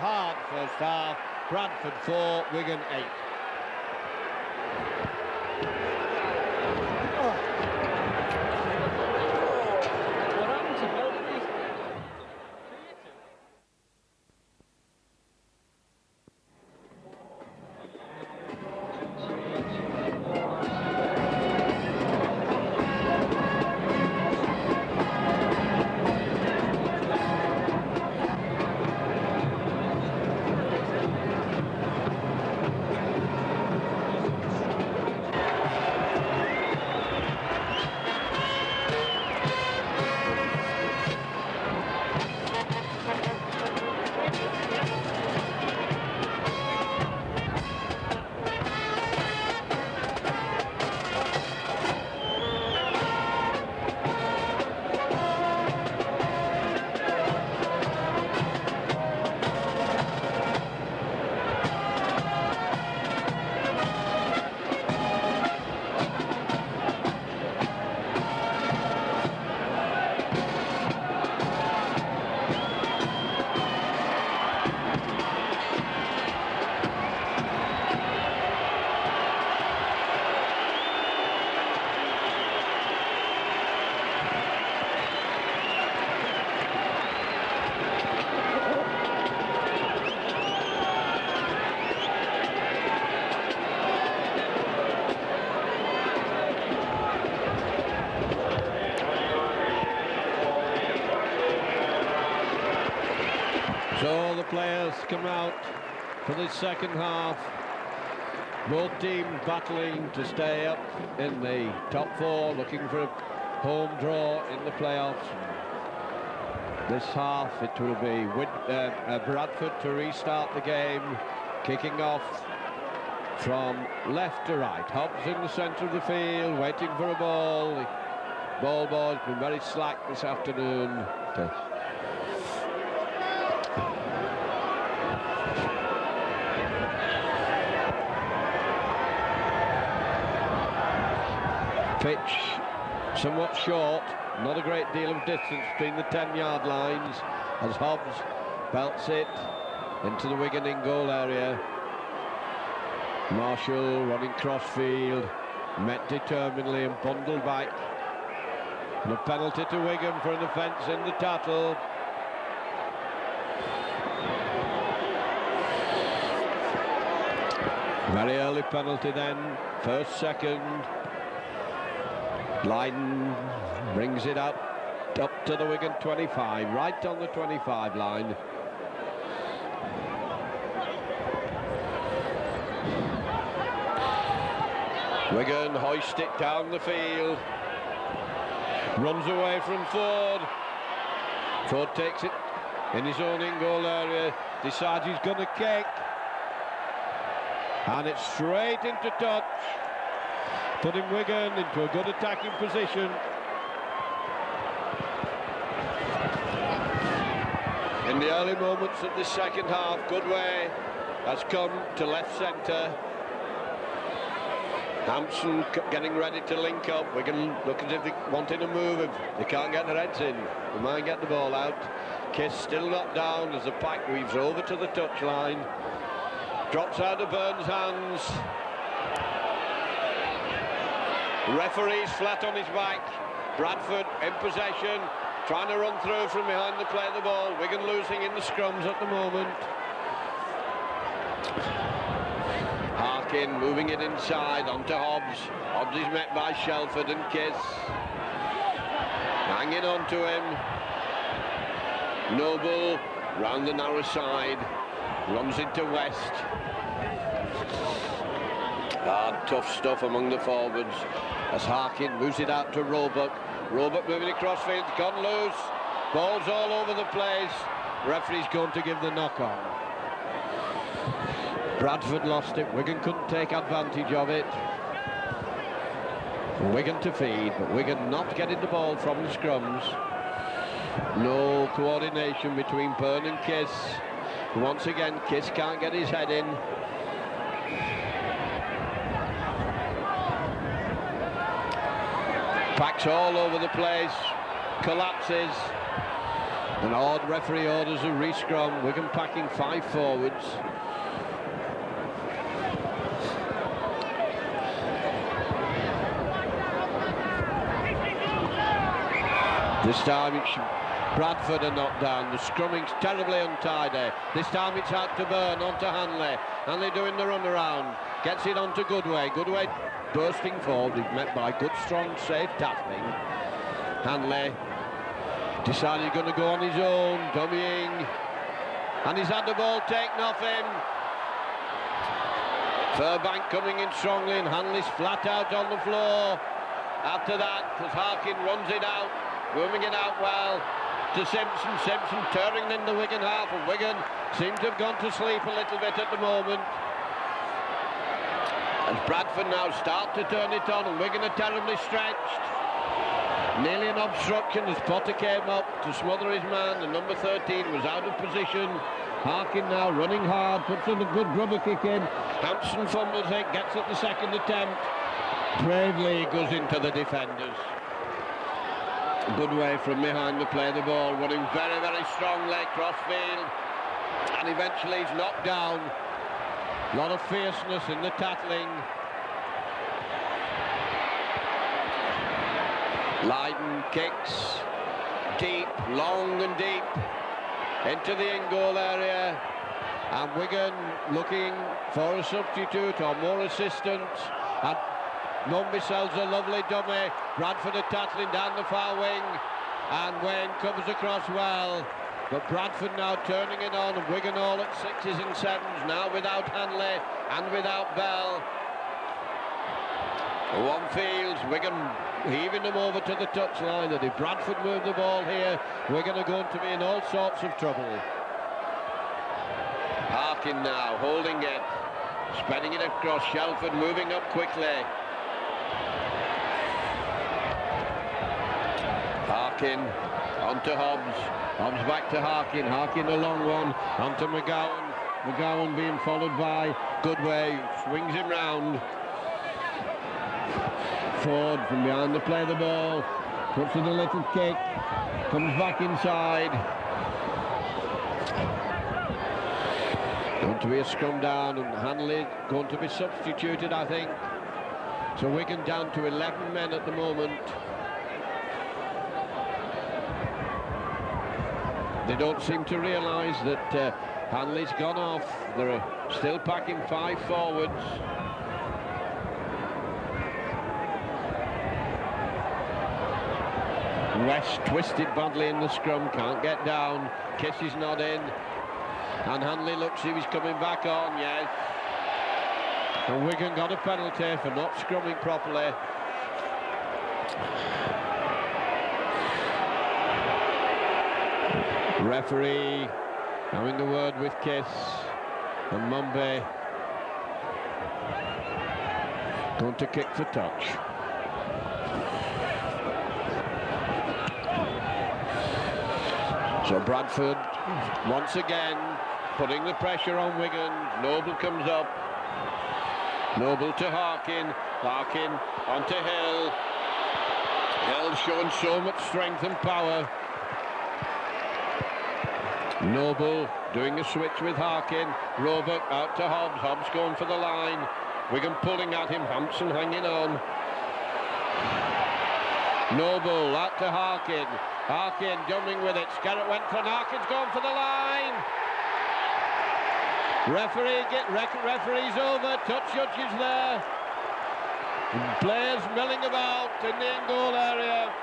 first half. Bradford 4, Wigan 8. So the players come out for this second half. Both teams battling to stay up in the top four, looking for a home draw in the playoffs. This half it will be Bradford to restart the game, kicking off from left to right. Hobbs in the centre of the field, waiting for a ball. The ball boy's been very slack this afternoon. Pitch somewhat short, not a great deal of distance between the 10-yard lines as Hobbs belts it into the Wigan in goal area. Marshall running crossfield, met determinedly and bundled back. And a penalty to Wigan for an offence in the tackle. Very early penalty then, first, second. Lydon brings it up to the Wigan 25, right on the 25 line. Wigan hoist it down the field. Runs away from Ford. Ford takes it in his own in-goal area. Decides he's going to kick. And it's straight into touch, putting Wigan into a good attacking position. In the early moments of this second half, Goodway has come to left centre. Hampson getting ready to link up. Wigan look as if they wanting to move him. They can't get their heads in. They might get the ball out. Kiss still not down as the pack weaves over to the touchline. Drops out of Burns' hands. Referee's flat on his back. Bradford in possession, trying to run through from behind the play of the ball. Wigan losing in the scrums at the moment. Harkin moving it inside onto Hobbs. Hobbs is met by Shelford and Kiss. Hanging on to him. Noble round the narrow side. Runs into West. Hard, tough stuff among the forwards as Harkin moves it out to Roebuck. Roebuck moving across field, gone loose. Balls all over the place. Referee's going to give the knock on. Bradford lost it. Wigan couldn't take advantage of it. Wigan to feed, but Wigan not getting the ball from the scrums. No coordination between Byrne and Kiss. Once again, Kiss can't get his head in. Packs all over the place, collapses. An odd referee orders a re-scrum. Wigan packing 5 forwards. This time it's Bradford are knocked down. The scrumming's terribly untidy. This time it's out to Byrne, onto Hanley. Hanley doing the run around. Gets it onto Goodway. Goodway bursting forward. He's met by good, strong, safe tackling. Hanley decided he's going to go on his own. Dummying. And he's had the ball taken off him. Furbank coming in strongly and Hanley's flat out on the floor. After that, as Harkin runs it out, moving it out well to Simpson. Simpson turning in the Wigan half, and Wigan seem to have gone to sleep a little bit at the moment. As Bradford now start to turn it on, and Wigan are terribly stretched. Nearly an obstruction as Potter came up to smother his man, and number 13 was out of position. Harkin now running hard, puts in a good grubber kick in. Hampson fumbles it, gets at the second attempt. Bravely goes into the defenders. Good way from behind the play of the ball, running very, very strongly crossfield, and eventually he's knocked down. A lot of fierceness in the tackling. Lydon kicks deep, long and deep into the in-goal area, and Wigan looking for a substitute or more assistance. And Mumby sells a lovely dummy. Bradford are tackling down the far wing, and Wayne comes across well. But Bradford now turning it on, and Wigan all at 6s and 7s, now without Hanley and without Bell. One fields, Wigan heaving them over to the touchline, and if Bradford move the ball here, Wigan are going to be in all sorts of trouble. Harkin now holding it, spreading it across, Shelford moving up quickly. Harkin onto Hobbs, Hobbs back to Harkin, Harkin a long one, onto McGowan, McGowan being followed by Goodway, swings him round. Ford from behind to play the ball, puts in a little kick, comes back inside. Going to be a scrum down, and Hanley going to be substituted, I think. So Wigan down to 11 men at the moment. They don't seem to realise that Hanley's gone off. They're still packing 5 forwards. West twisted badly in the scrum, can't get down. Kiss is not in. And Hanley looks if he's coming back on, yes. And Wigan got a penalty for not scrumming properly. Referee having a word with Kiss, and Mumby going to kick for touch. So Bradford once again putting the pressure on Wigan. Noble comes up, Noble to Harkin, Harkin onto Hill. Hill showing so much strength and power. Noble doing a switch with Harkin. Roebuck out to Hobbs. Hobbs going for the line. Wigan pulling at him. Hampson hanging on. Noble out to Harkin. Harkin jumping with it. Scarrett went for, and Harkin's gone for the line. Referee's over. Touch judges there. Players milling about in the in-goal area.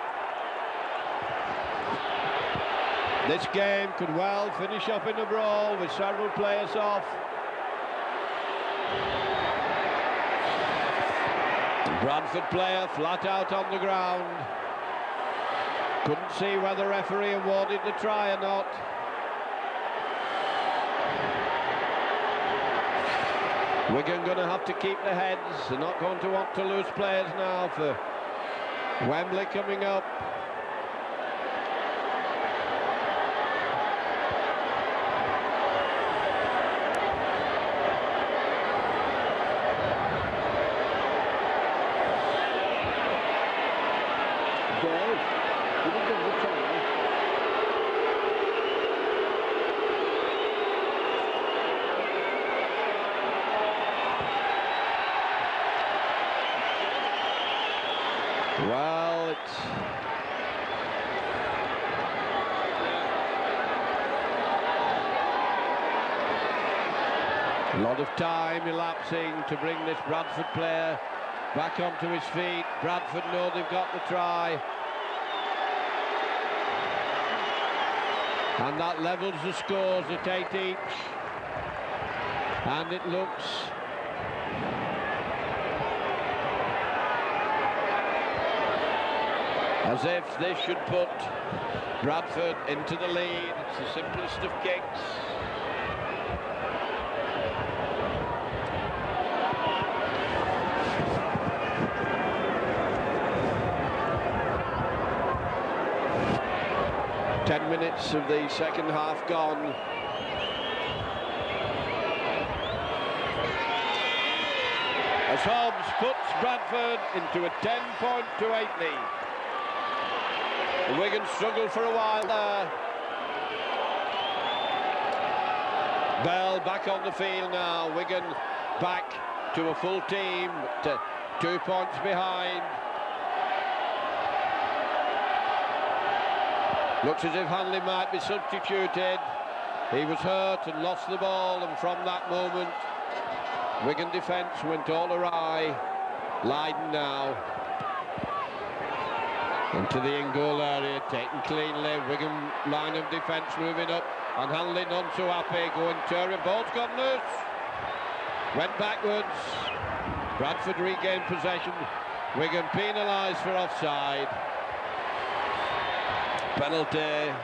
This game could well finish up in a brawl with several players off. Bradford player flat out on the ground. Couldn't see whether the referee awarded the try or not. Wigan going to have to keep their heads. They're not going to want to lose players now for Wembley coming up. Well, it's a lot of time elapsing to bring this Bradford player back onto his feet. Bradford know they've got the try. And that levels the scores at 8 each. And it looks as if this should put Bradford into the lead. It's the simplest of kicks. Ten minutes of the second half gone. As Hobbs puts Bradford into a 10-point to 8 lead. The Wigan struggled for a while there. Bell back on the field now. Wigan back to a full team, 2 points behind. Looks as if Hanley might be substituted. He was hurt and lost the ball, and from that moment, Wigan defence went all awry. Lydon now. Into the in-goal area, taken cleanly. Wigan line of defence moving up, and Hanley none too happy, going tearing. Ball's gone loose. Went backwards. Bradford regained possession. Wigan penalised for offside. Penalty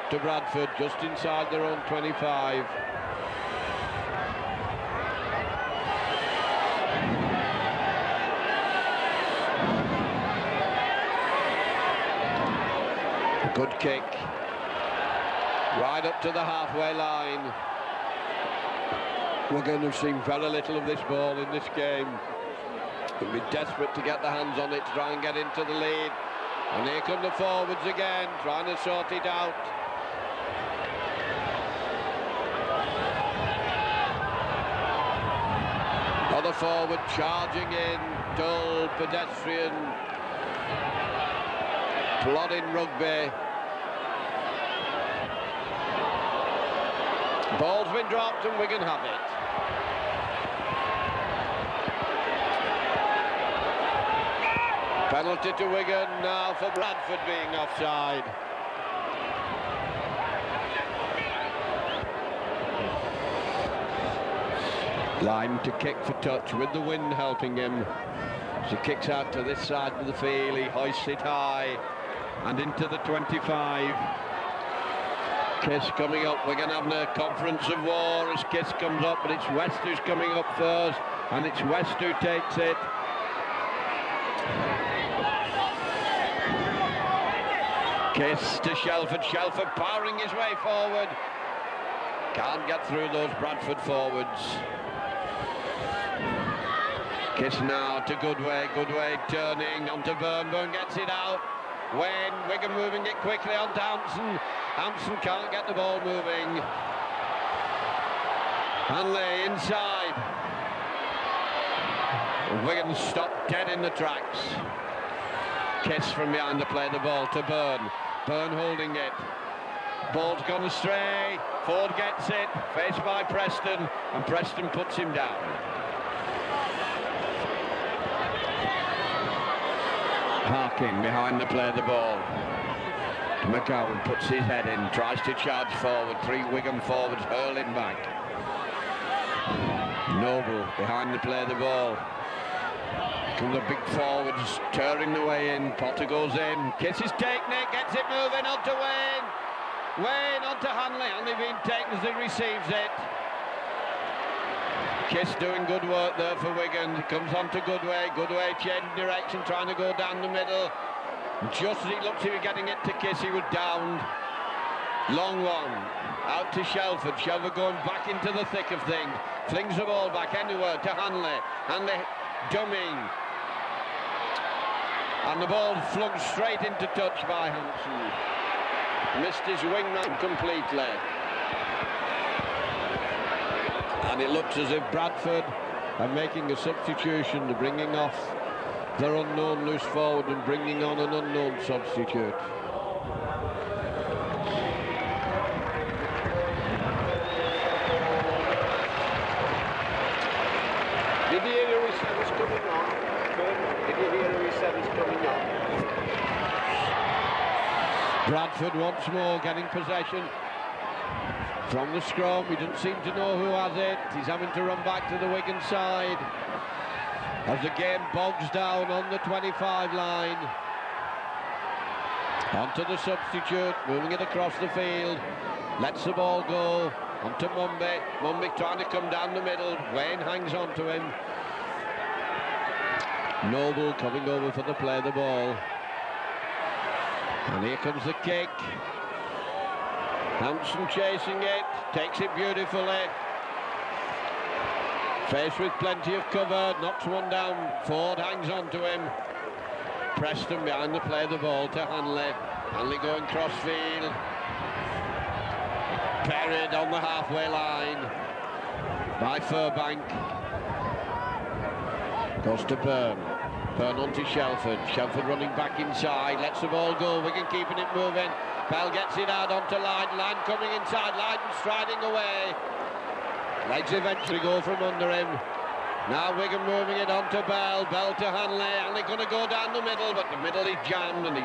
to Bradford, just inside their own 25. Good kick, right up to the halfway line. Wigan have seen very little of this ball in this game. They'll be desperate to get their hands on it, to try and get into the lead. And here come the forwards again, trying to sort it out. Other forward charging in, dull, pedestrian, plodding rugby. Ball's been dropped and Wigan have it. Penalty to Wigan now for Bradford being offside. Line to kick for touch with the wind helping him. As he kicks out to this side of the field, he hoists it high and into the 25. Kiss coming up. We're going to have a conference of war as Kiss comes up, but it's West who's coming up first, and it's West who takes it. Kiss to Shelford. Shelford powering his way forward. Can't get through those Bradford forwards. Kiss now to Goodway. Goodway turning onto Byrne. Byrne gets it out. Wayne, Wigan moving it quickly onto Hampson. Hampson can't get the ball moving. Hanley inside. Wigan stopped dead in the tracks. Kiss from behind to play the ball to Byrne. Byrne holding it. Ball's gone astray. Ford gets it. Faced by Preston, and Preston puts him down. Harkin behind the play the ball. McGowan puts his head in, tries to charge forward. Three Wigan forwards hurling back. Noble behind the play the ball. Come the big forwards tearing the way in. Potter goes in. Kiss is taking it, gets it moving onto Wayne. Wayne onto Hanley. Hanley being taken as he receives it. Kiss doing good work there for Wigan. Comes on to Goodway. Goodway changing direction, trying to go down the middle. Just as he looked he was getting it to Kiss, he was downed. Long one. Out to Shelford. Shelford going back into the thick of things. Flings the ball back anywhere to Hanley. Hanley dumming. And the ball flung straight into touch by Hampson. Missed his wingman completely. And it looks as if Bradford are making a substitution. They're bringing off their unknown loose forward and bringing on an unknown substitute. Did you hear who he said was coming on? Did you hear who he said was coming on? Bradford once more getting possession from the scrum. He doesn't seem to know who has it. He's having to run back to the Wigan side as the game bogs down on the 25 line. Onto the substitute, moving it across the field. Lets the ball go. Onto Mumby. Mumby trying to come down the middle. Wayne hangs on to him. Noble coming over for the play the ball. And here comes the kick. Hampson chasing it, takes it beautifully. Faced with plenty of cover, knocks one down. Ford hangs on to him. Preston behind the play the ball to Hanley. Hanley going crossfield. Buried on the halfway line by Furbank. Goes to Byrne. Byrne on to Shelford. Shelford running back inside. Lets the ball go. Wigan keeping it moving. Bell gets it out onto Lydon. Lydon coming inside. Lydon striding away. Legs eventually go from under him. Now Wigan moving it on to Bell. Bell to Hanley. Hanley going to go down the middle, but the middle is jammed and he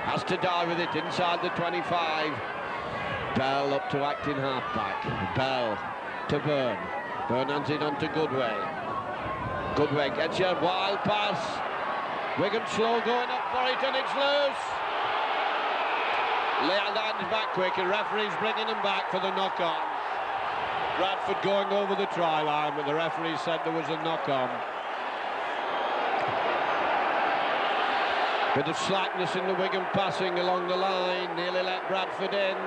has to die with it inside the 25. Bell up to acting half-back. Bell to Byrne. Byrne hands it on to Goodway. Goodway gets a wild pass. Wigan slow going up for it and it's loose. Leand hands back quick and referee's bringing them back for the knock-on. Bradford going over the try line, but the referee said there was a knock-on. Bit of slackness in the Wigan passing along the line, nearly let Bradford in.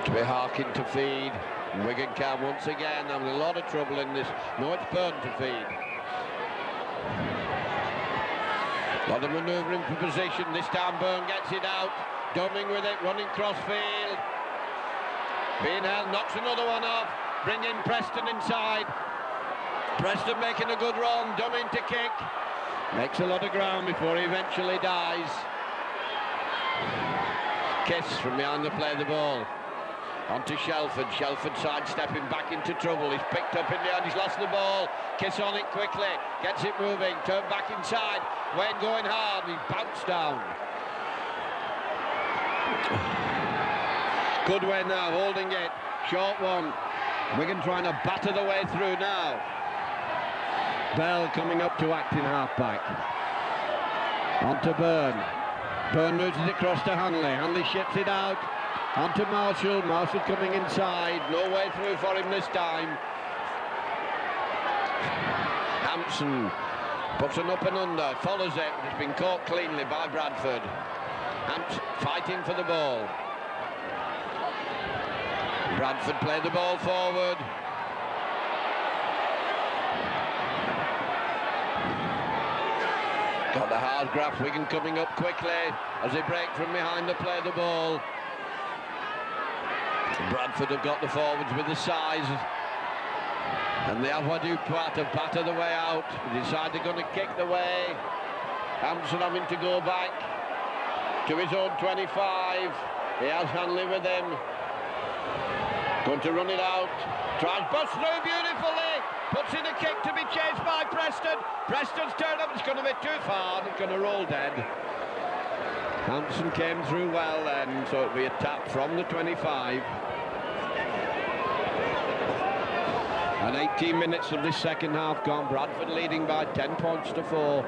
To be harking to feed. Wigan can once again having a lot of trouble in this. No, it's Byrne to feed. A lot of manoeuvring for position. This time Byrne gets it out. Dumming with it, running cross field. Being held, knocks another one off. Bringing Preston inside. Preston making a good run. Dumming to kick. Makes a lot of ground before he eventually dies. Kiss from behind the play of the ball. On to Shelford. Shelford sidestepping back into trouble. He's picked up in the end. He's lost the ball. Kiss on it quickly. Gets it moving. Turn back inside. Wayne going hard. He bounced down. Goodway now holding it. Short one. Wigan trying to batter the way through now. Bell coming up to acting half-back. On to Byrne. Byrne moves it across to Hanley. Hanley ships it out. On to Marshall. Marshall coming inside. No way through for him this time. Hampson puts an up and under. Follows it. It's been caught cleanly by Bradford. Hampson fighting for the ball. Bradford play the ball forward. Got the hard grab. Wigan coming up quickly as they break from behind to play the ball. Bradford have got the forwards with the size, and they have Wadupwa to batter the way out. They decide they're going to kick the way. Hampson having to go back to his own 25. He has Hanley with him. Going to run it out. Tries bust through beautifully. Puts in a kick to be chased by Preston. Preston's turned up. It's going to be too far. It's going to roll dead. Hampson came through well then, so it'll be a tap from the 25. And 18 minutes of this second half gone. Bradford leading by 10 points to 4.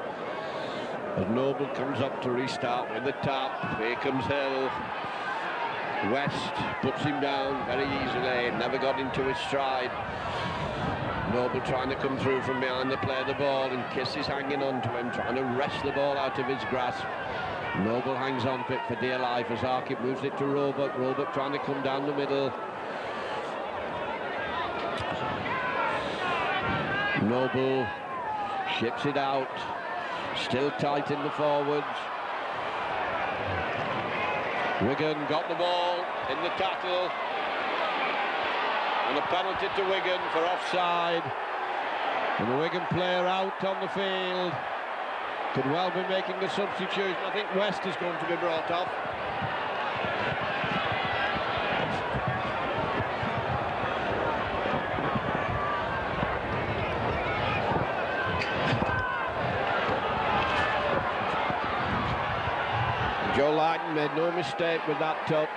As Noble comes up to restart with the tap. Here comes Hill. West puts him down very easily. Never got into his stride. Noble trying to come through from behind the play of the ball, and Kiss is hanging on to him, trying to wrest the ball out of his grasp. Noble hangs on to it for dear life as Arkip moves it to Roebuck. Roebuck trying to come down the middle. Noble ships it out. Still tight in the forwards. Wigan got the ball in the tackle. And a penalty to Wigan for offside. And the Wigan player out on the field. Could well be making a substitution. I think West is going to be brought off. Joe Lighton made no mistake with that touch.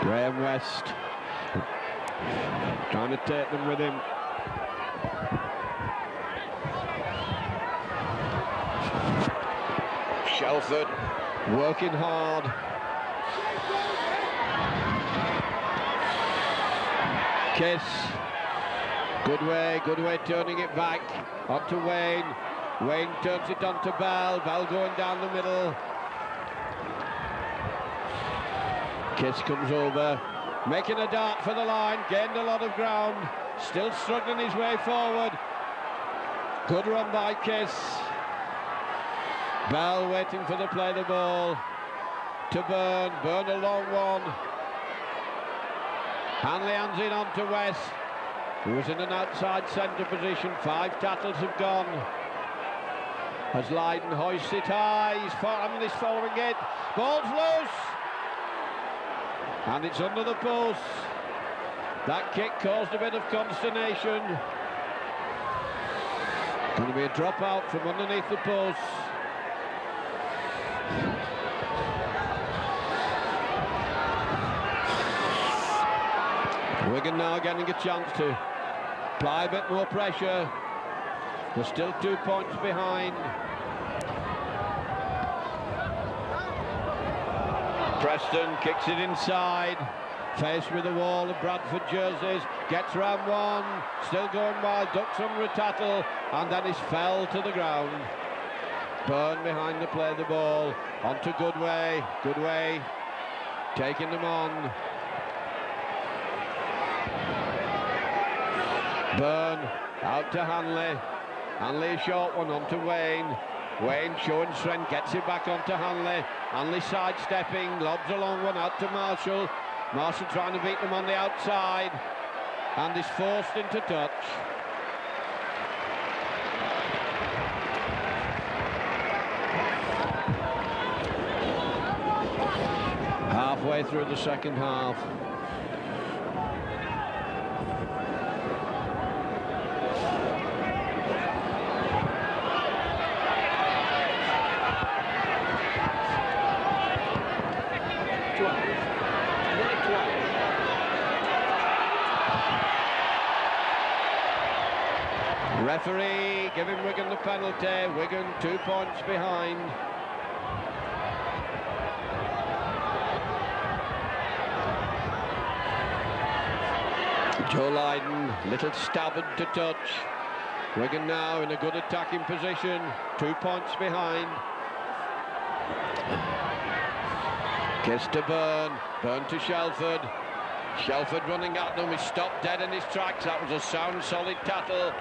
Graham West trying to take them with him. Shelford working hard. Kiss. Goodway turning it back. On to Wayne. Wayne turns it on to Bell. Bell going down the middle. Kiss comes over, making a dart for the line, gained a lot of ground, still struggling his way forward. Good run by Kiss. Bell waiting for the play the ball to Byrne. Byrne a long one. Hanley hands it on to West, who was in an outside centre position. 5 tackles have gone. As Lydon hoists it high, he's following it. Ball's loose. And it's under the post. That kick caused a bit of consternation. Going to be a drop out from underneath the post. Wigan now getting a chance to apply a bit more pressure. They're still 2 points behind. Preston kicks it inside, faced with a wall of Bradford jerseys, gets round one, still going wide, ducks under a tackle, and then is fell to the ground. Byrne behind the play the ball, onto Goodway, Goodway taking them on. Byrne out to Hanley, Hanley a short one onto Wayne. Wayne showing strength, gets it back onto Hanley. Hanley sidestepping, lobs a long one out to Marshall. Marshall trying to beat them on the outside, and is forced into touch. Halfway through the second half. Referee giving Wigan the penalty. Wigan 2 points behind. Joe Lydon, little stabbed to touch. Wigan now in a good attacking position. 2 points behind. Kiss to Byrne. Byrne to Shelford. Shelford running at them. He stopped dead in his tracks. That was a sound, solid tackle.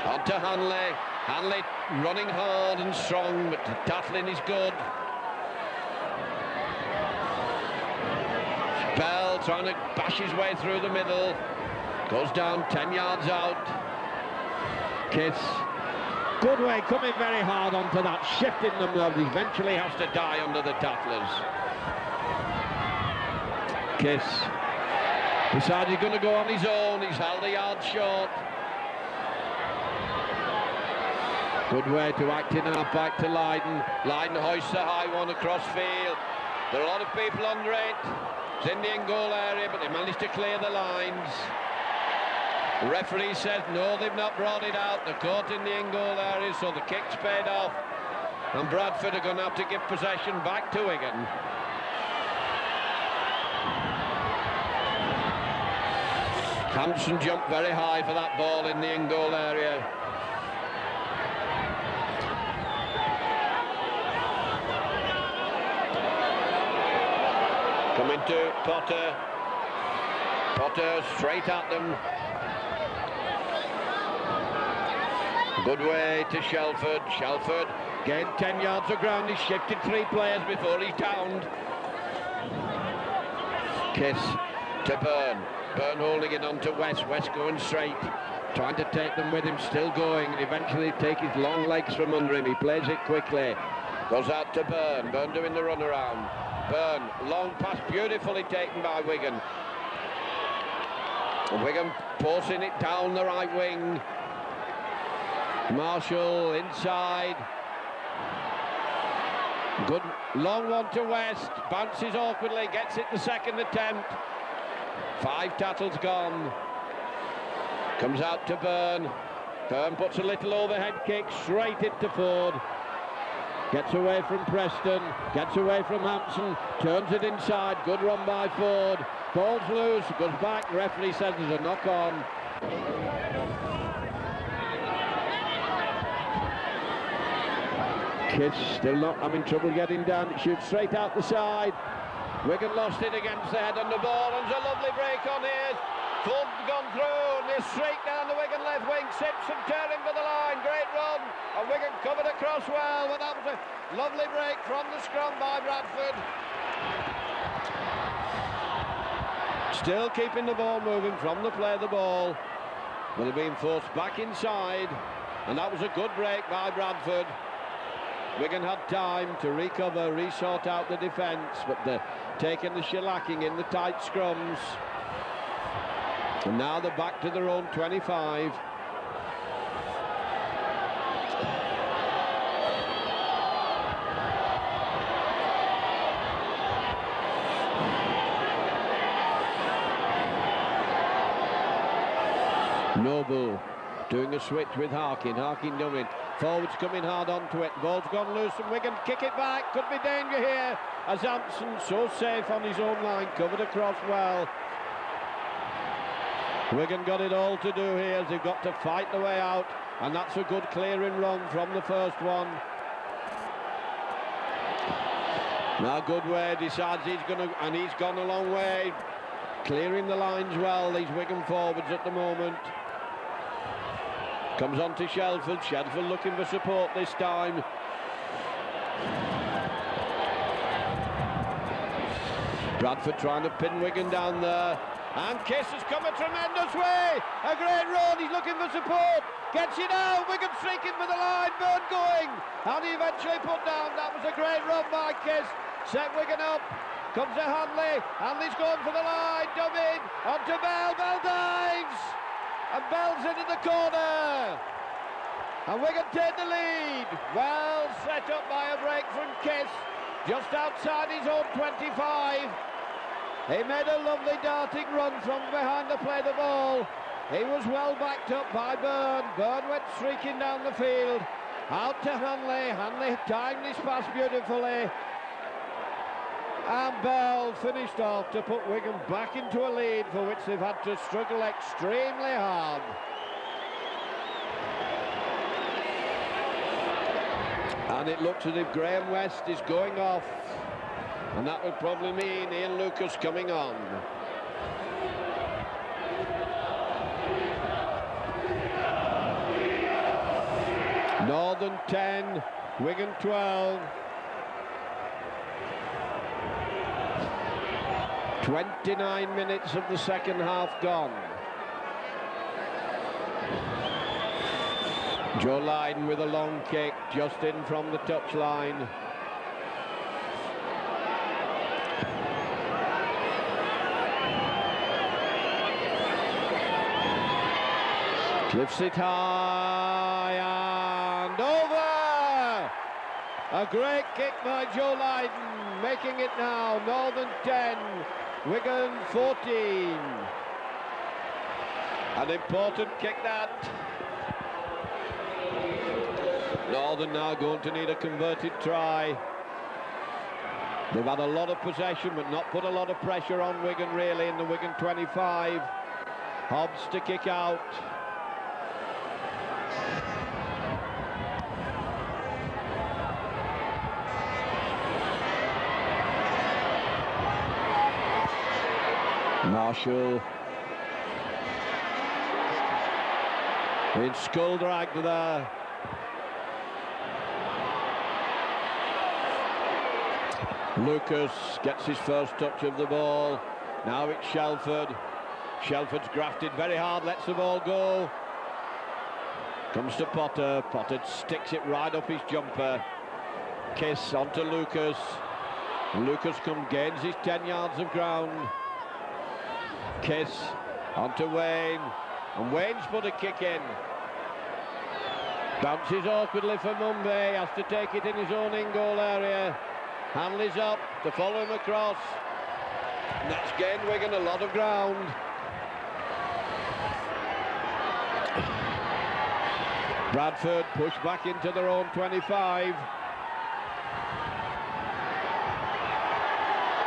On to Hanley. Hanley running hard and strong, but the tackling is good. Bell trying to bash his way through the middle. Goes down 10 yards out. Kiss. Goodway coming very hard onto that, shifting them. He eventually has to die under the tacklers. Kiss. Decides he's going to go on his own. He's held a yard short. Good way to act in half back to Lydon. Lydon hoists a high one across field. There are a lot of people under it. It's in the in-goal area, but they managed to clear the lines. The referee says no, they've not brought it out. They're caught in the in-goal area, so the kick's paid off. And Bradford are going to have to give possession back to Wigan. Hampson jumped very high for that ball in the in-goal area. Coming to Potter. Potter straight at them. Good way to Shelford. Shelford gained 10 yards of ground. He's shifted 3 players before he's downed. Kiss to Byrne. Byrne holding it on to West. West going straight. Trying to take them with him. Still going. And eventually take his long legs from under him. He plays it quickly. Goes out to Byrne. Byrne doing the run around. Byrne, long pass, beautifully taken by Wigan. Wigan forcing it down the right wing. Marshall inside. Good long one to West. Bounces awkwardly, gets it the second attempt. 5 tackles gone. Comes out to Byrne. Byrne puts a little overhead kick straight into Ford. Gets away from Preston, gets away from Hampson, turns it inside, good run by Ford. Ball's loose, goes back, referee says there's a knock on. Kids still not having trouble getting down, it shoots straight out the side. Wigan lost it against the head on the ball, and there's a lovely break on here. Ford gone through, and they're straight down the Wigan left wing, Simpson turning for the line, great run, and Wigan covered across well, but that was a lovely break from the scrum by Bradford. Still keeping the ball moving from the play of the ball, but they're being forced back inside, and that was a good break by Bradford. Wigan had time to recover, resort out the defence, but they're taking the shellacking in the tight scrums. And now they're back to their own 25. Noble doing a switch with Harkin. Harkin doing it. Forwards coming hard onto it. Ball's gone loose and Wigan kick it back. Could be danger here as Hampson, so safe on his own line, covered across well. Wigan got it all to do here as they've got to fight the way out, and that's a good clearing run from the first one. Now Goodway decides he's going to, and he's gone a long way, clearing the lines well, these Wigan forwards at the moment. Comes on to Shelford. Shelford looking for support this time. Bradford trying to pin Wigan down there. And Kiss has come a tremendous way. A great run. He's looking for support. Gets it out. Wigan streaking for the line. Byrne going. And he eventually put down. That was a great run by Kiss. Set Wigan up. Comes to Hanley. Hanley's going for the line. Dub in. Onto Bell. Bell dives. And Bell's into the corner. And Wigan take the lead. Well set up by a break from Kiss. Just outside his own 25. He made a lovely darting run from behind to play the ball. He was well backed up by Byrne. Byrne went streaking down the field. Out to Hanley. Hanley timed his pass beautifully. And Bell finished off to put Wigan back into a lead for which they've had to struggle extremely hard. And it looks as if Graham West is going off. And that would probably mean Ian Lucas coming on. Northern 10, Wigan 12. 29 minutes of the second half gone. Joe Lydon with a long kick just in from the touchline. Lifts it high and over! A great kick by Joe Lydon, making it now Northern 10, Wigan 14. An important kick that. Northern now going to need a converted try. They've had a lot of possession but not put a lot of pressure on Wigan really in the Wigan 25. Hobbs to kick out. Marshall in skull dragged there. Lucas gets his first touch of the ball. Now it's Shelford. Shelford's grafted very hard, lets the ball go. Comes to Potter. Potter sticks it right up his jumper. Kiss onto Lucas. Lucas gains his 10 yards of ground. Kiss onto Wayne, and Wayne's put a kick in. Bounces awkwardly for Mumbai, has to take it in his own in-goal area. Hanley's up to follow him across. And that's gained Wigan a lot of ground. Bradford pushed back into their own 25.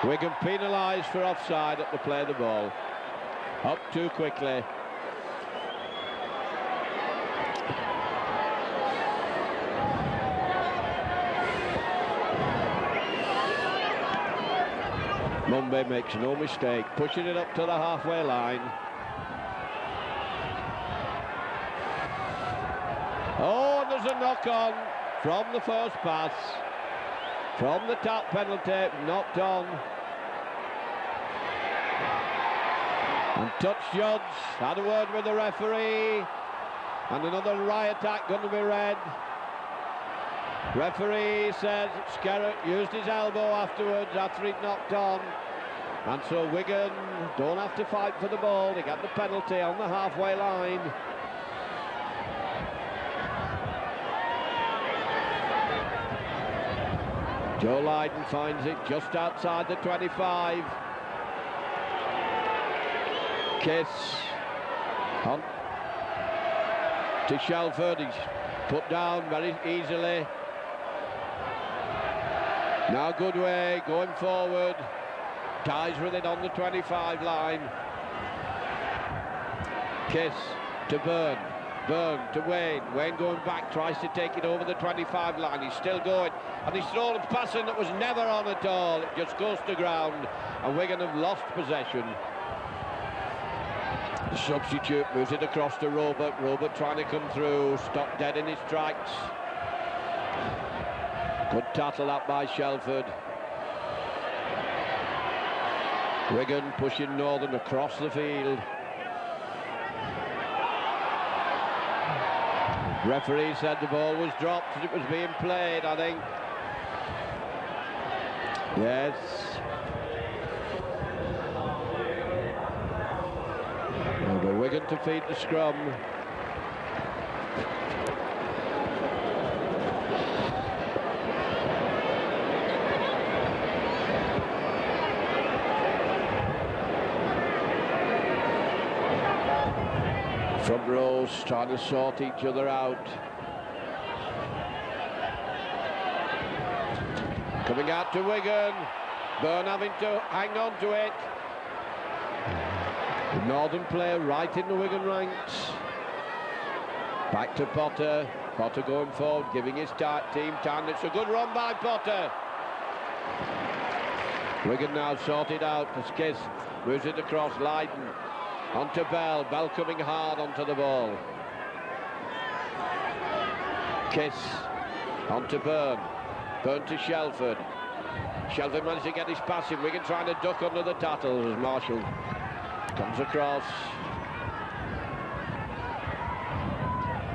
Wigan penalised for offside at the play of the ball. Up too quickly. Mumbai makes no mistake, pushing it up to the halfway line. was a knock-on from the first pass. From the tap penalty, knocked on. And touch judge had a word with the referee. And another riot act going to be read. Referee says Skerritt used his elbow afterwards after he'd knocked on. And so Wigan don't have to fight for the ball. They get the penalty on the halfway line. Joe Lydon finds it just outside the 25. Kiss on to Shelford. He's put down very easily. Now Goodway going forward. Ties with it on the 25 line. Kiss to Byrne. Byrne to Wayne. Wayne going back, tries to take it over the 25 line. He's still going. And he's thrown a passing that was never on at all. It just goes to ground. And Wigan have lost possession. The substitute moves it across to Robert. Robert trying to come through. Stopped dead in his tracks. Good tattle up by Shelford. Wigan pushing Northern across the field. Referee said the ball was dropped as it was being played, I think. Yes. Over Wigan to feed the scrum. Front rows trying to sort each other out. Coming out to Wigan. Byrne having to hang on to it. The Northern player right in the Wigan ranks. Back to Potter. Potter going forward, giving his team time. It's a good run by Potter. Wigan now sorted out. Kiss moves it across. Lydon onto Bell. Bell coming hard onto the ball. Kiss onto Byrne. Byrne to Shelford. Shelford managed to get his pass in. Wigan trying to duck under the tattles as Marshall comes across.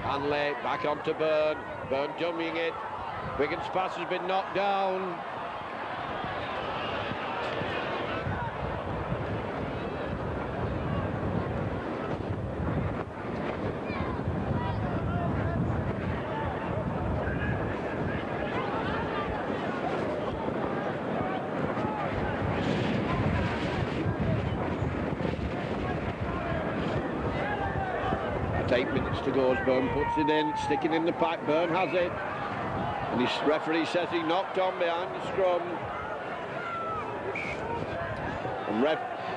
Hanley back onto Byrne. Byrne dummying it. Wigan's pass has been knocked down. It's 8 minutes to go as Byrne puts it in, sticking in the pipe. Byrne has it. And his referee says he knocked on behind the scrum.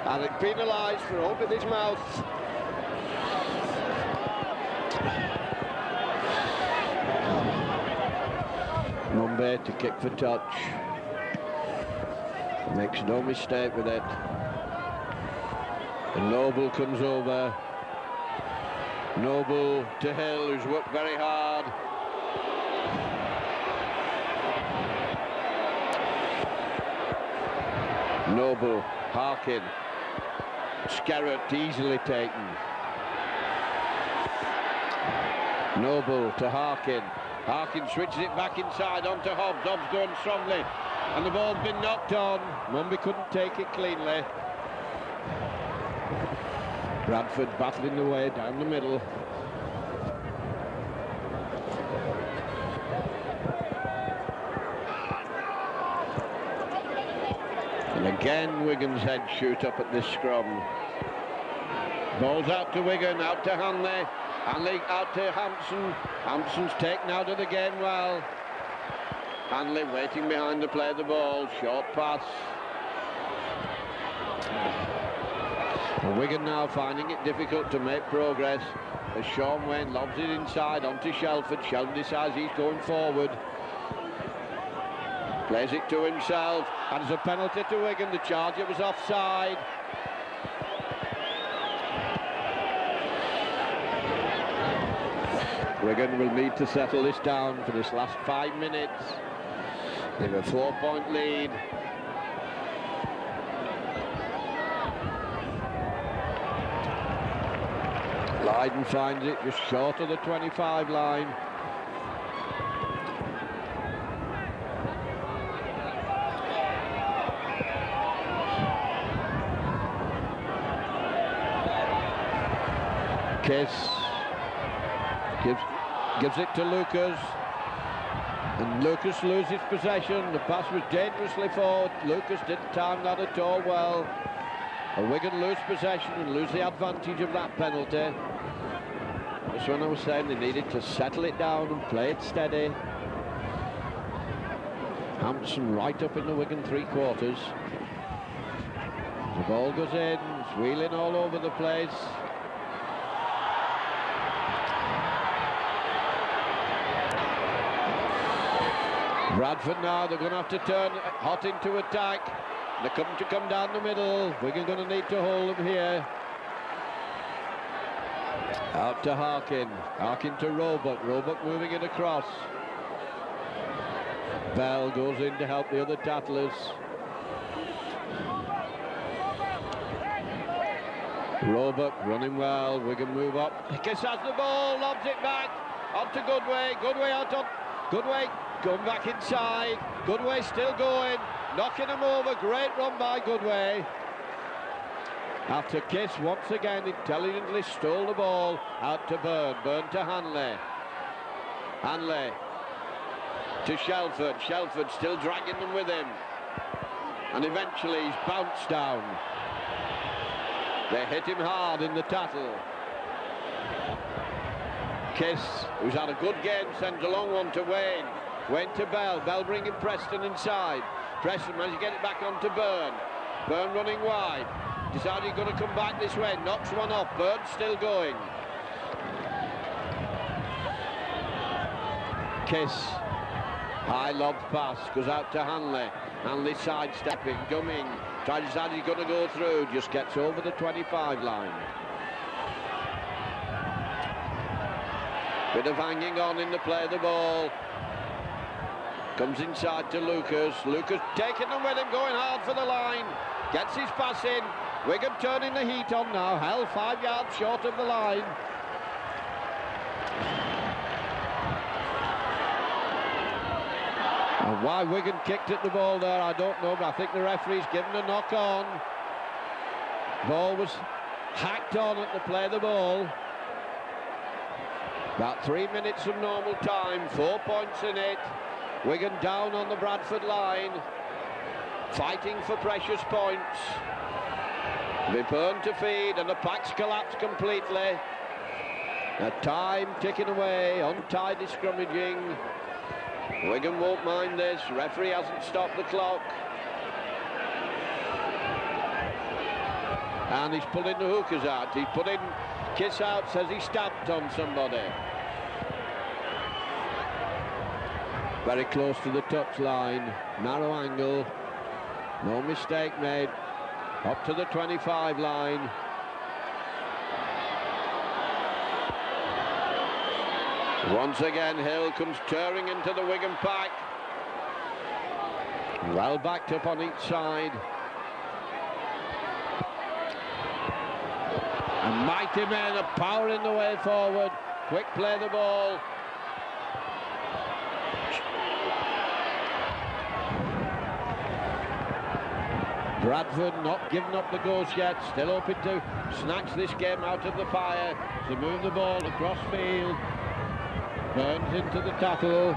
And it penalised for opening his mouth. Mumbai to kick for touch. Makes no mistake with it. And Noble comes over. Noble to Hill, who's worked very hard. Noble, Harkin. Skerritt easily taken. Noble to Harkin. Harkin switches it back inside onto Hobbs. Hobbs going strongly. And the ball's been knocked on. Mumby couldn't take it cleanly. Bradford battling the way down the middle. And again Wigan's head shoot up at this scrum. Ball's out to Wigan, out to Hanley. Hanley out to Hampson. Hampson's taken out of the game well. Hanley waiting behind to play the ball. Short pass. And Wigan now finding it difficult to make progress as Sean Wayne lobs it inside onto Shelford. Shelford decides he's going forward. Plays it to himself. And there's a penalty to Wigan. The charger was offside. Wigan will need to settle this down for this last 5 minutes. They have a 4-point lead. Lydon finds it just short of the 25 line. Kiss gives it to Lucas, and Lucas loses possession. The pass was dangerously forward. Lucas didn't time that at all well. And Wigan lose possession and lose the advantage of that penalty. That's when I was saying they needed to settle it down and play it steady. Hampson right up in the Wigan three-quarters. The ball goes in, it's wheeling all over the place. Bradford now, they're going to have to turn hot into attack. They're coming to come down the middle. Wigan going to need to hold them here. Out to Harkin. Harkin to Roebuck. Roebuck moving it across. Bell goes in to help the other tattlers. Roebuck running well. Wigan move up. Kiss has the ball, lobs it back. On to Goodway. Goodway out on. Goodway going back inside. Goodway still going. Knocking him over. Great run by Goodway. After Kiss once again intelligently stole the ball out to Byrne. Byrne to Hanley. Hanley to Shelford. Shelford still dragging them with him. And eventually he's bounced down. They hit him hard in the tattle. Kiss, who's had a good game, sends a long one to Wayne. Wayne to Bell. Bell bringing Preston inside. Preston managed to get it back onto Byrne. Byrne running wide. Decided he's going to come back this way. Knocks one off. Byrne still going. Kiss. High lob pass. Goes out to Hanley. Hanley sidestepping. Dumming. Tries to decide he's going to go through. Just gets over the 25 line. Bit of hanging on in the play of the ball. Comes inside to Lucas. Lucas taking them with him, going hard for the line. Gets his pass in. Wigan turning the heat on now. Hell 5 yards short of the line. And why Wigan kicked at the ball there, I don't know, but I think the referee's given a knock on. Ball was hacked on at the play of the ball. About 3 minutes of normal time, 4 points in it. Wigan down on the Bradford line, fighting for precious points. Byrne to feed, and the pack's collapsed completely. The time ticking away, untidy scrummaging. Wigan won't mind this. Referee hasn't stopped the clock. And he's pulling the hookers out. He's putting Kiss out, says he stabbed on somebody. Very close to the touch line. Narrow angle. No mistake made. Up to the 25 line. Once again, Hill comes tearing into the Wigan pack. Well backed up on each side. And mighty men are powering the way forward. Quick play the ball. Bradford not giving up the ghost yet, still hoping to snatch this game out of the fire, to move the ball across field. Burns into the tackle.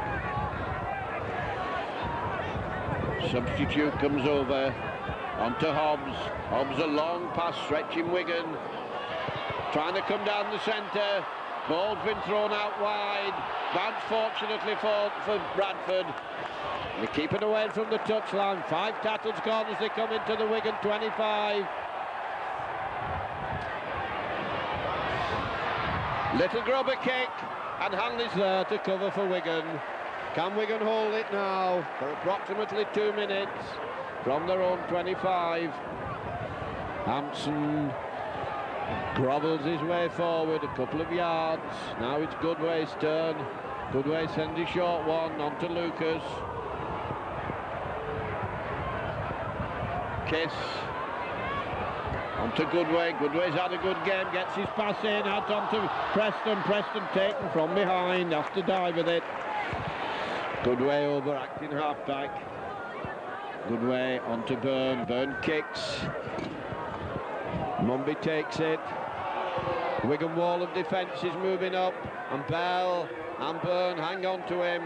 Substitute comes over onto Hobbs. Hobbs a long pass stretching Wigan. Trying to come down the centre. Ball's been thrown out wide. Bounce fortunately for Bradford. They keep it away from the touchline. 5 tackles gone as they come into the Wigan 25. Little grubber kick, and Hanley's there to cover for Wigan. Can Wigan hold it now for approximately 2 minutes from their own 25? Hampson Grovels his way forward a couple of yards. Now it's Goodway's turn. Goodway sends a short one onto Lucas. Kiss onto Goodway. Goodway's had a good game, gets his pass in, out onto Preston. Preston taken from behind, has to dive with it. Goodway over acting half-back. Goodway onto Byrne. Byrne kicks. Mumby takes it. Wigan wall of defence is moving up, and Bell and Byrne hang on to him.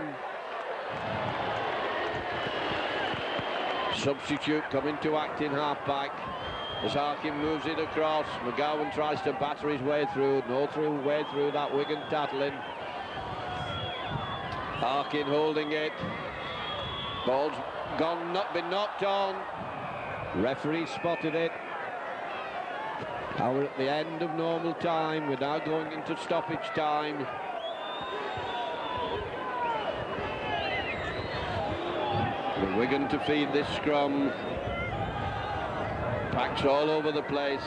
Substitute coming to act in half-back as Harkin moves it across. McGowan tries to batter his way through. No way through that Wigan tattling. Harkin holding it. Ball's been knocked on. Referee spotted it. Now we're at the end of normal time. We're now going into stoppage time. The Wigan to feed this scrum. Packs all over the place.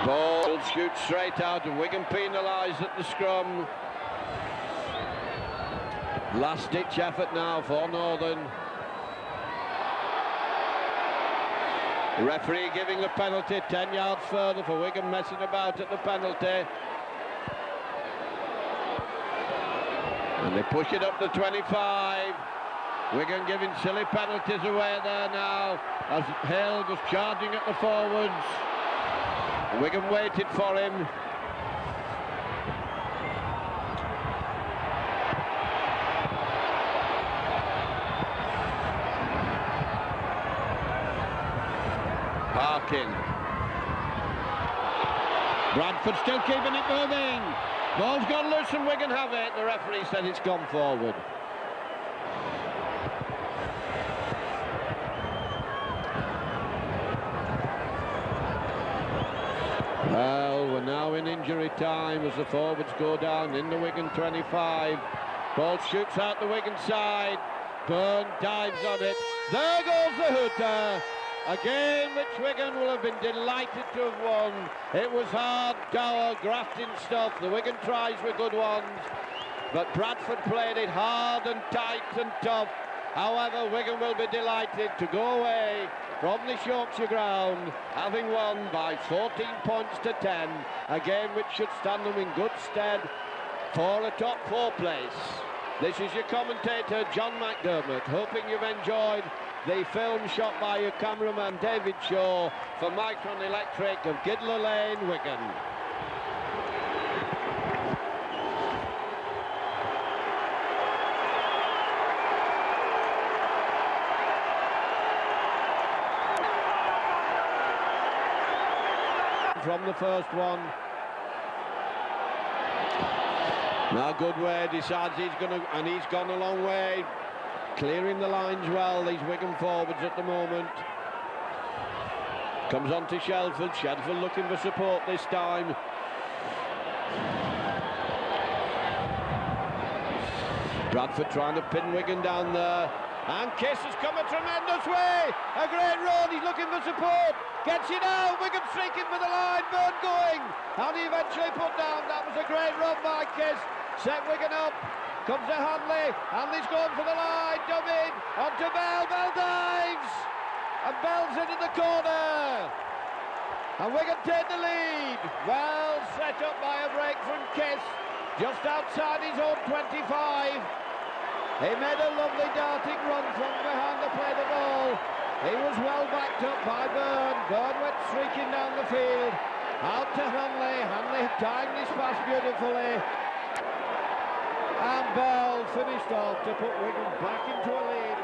Ball shoots straight out, and Wigan penalised at the scrum. Last-ditch effort now for Northern. The referee giving the penalty 10 yards further for Wigan messing about at the penalty. And they push it up to 25. Wigan giving silly penalties away there now as Hill was charging at the forwards. Wigan waited for him. Harkin. Bradford still keeping it moving. Ball's gone loose and Wigan have it. The referee said it's gone forward. Well, we're now in injury time as the forwards go down in the Wigan 25. Ball shoots out the Wigan side. Byrne dives on it. There goes the hooter. A game which Wigan will have been delighted to have won. It was hard, dour, grafting stuff. The Wigan tries were good ones, but Bradford played it hard and tight and tough. However, Wigan will be delighted to go away from this Yorkshire ground, having won by 14 points to 10, a game which should stand them in good stead for a top 4 place. This is your commentator, John McDermott, hoping you've enjoyed the film shot by your cameraman, David Shaw, for Micron Electric of Gidler Lane, Wigan. From the first one. Now Goodway decides he's gone a long way, clearing the lines well, these Wigan forwards at the moment. Comes on to Shelford. Shelford looking for support this time. Bradford trying to pin Wigan down there. And Kiss has come a tremendous way. A great run. He's looking for support. Gets it out. Wigan streaking for the line. Byrne going. And he eventually put down. That was a great run by Kiss. Set Wigan up. Comes to Hanley. Hanley's going for the line. Dubbing. Onto Bell. Bell dives. And Bell's into the corner. And Wigan take the lead. Well set up by a break from Kiss. Just outside his own 25. He made a lovely darting run from behind to play the ball. He was well backed up by Byrne. Byrne went streaking down the field. Out to Hanley. Hanley timed his pass beautifully. And Bell finished off to put Wigan back into a lead.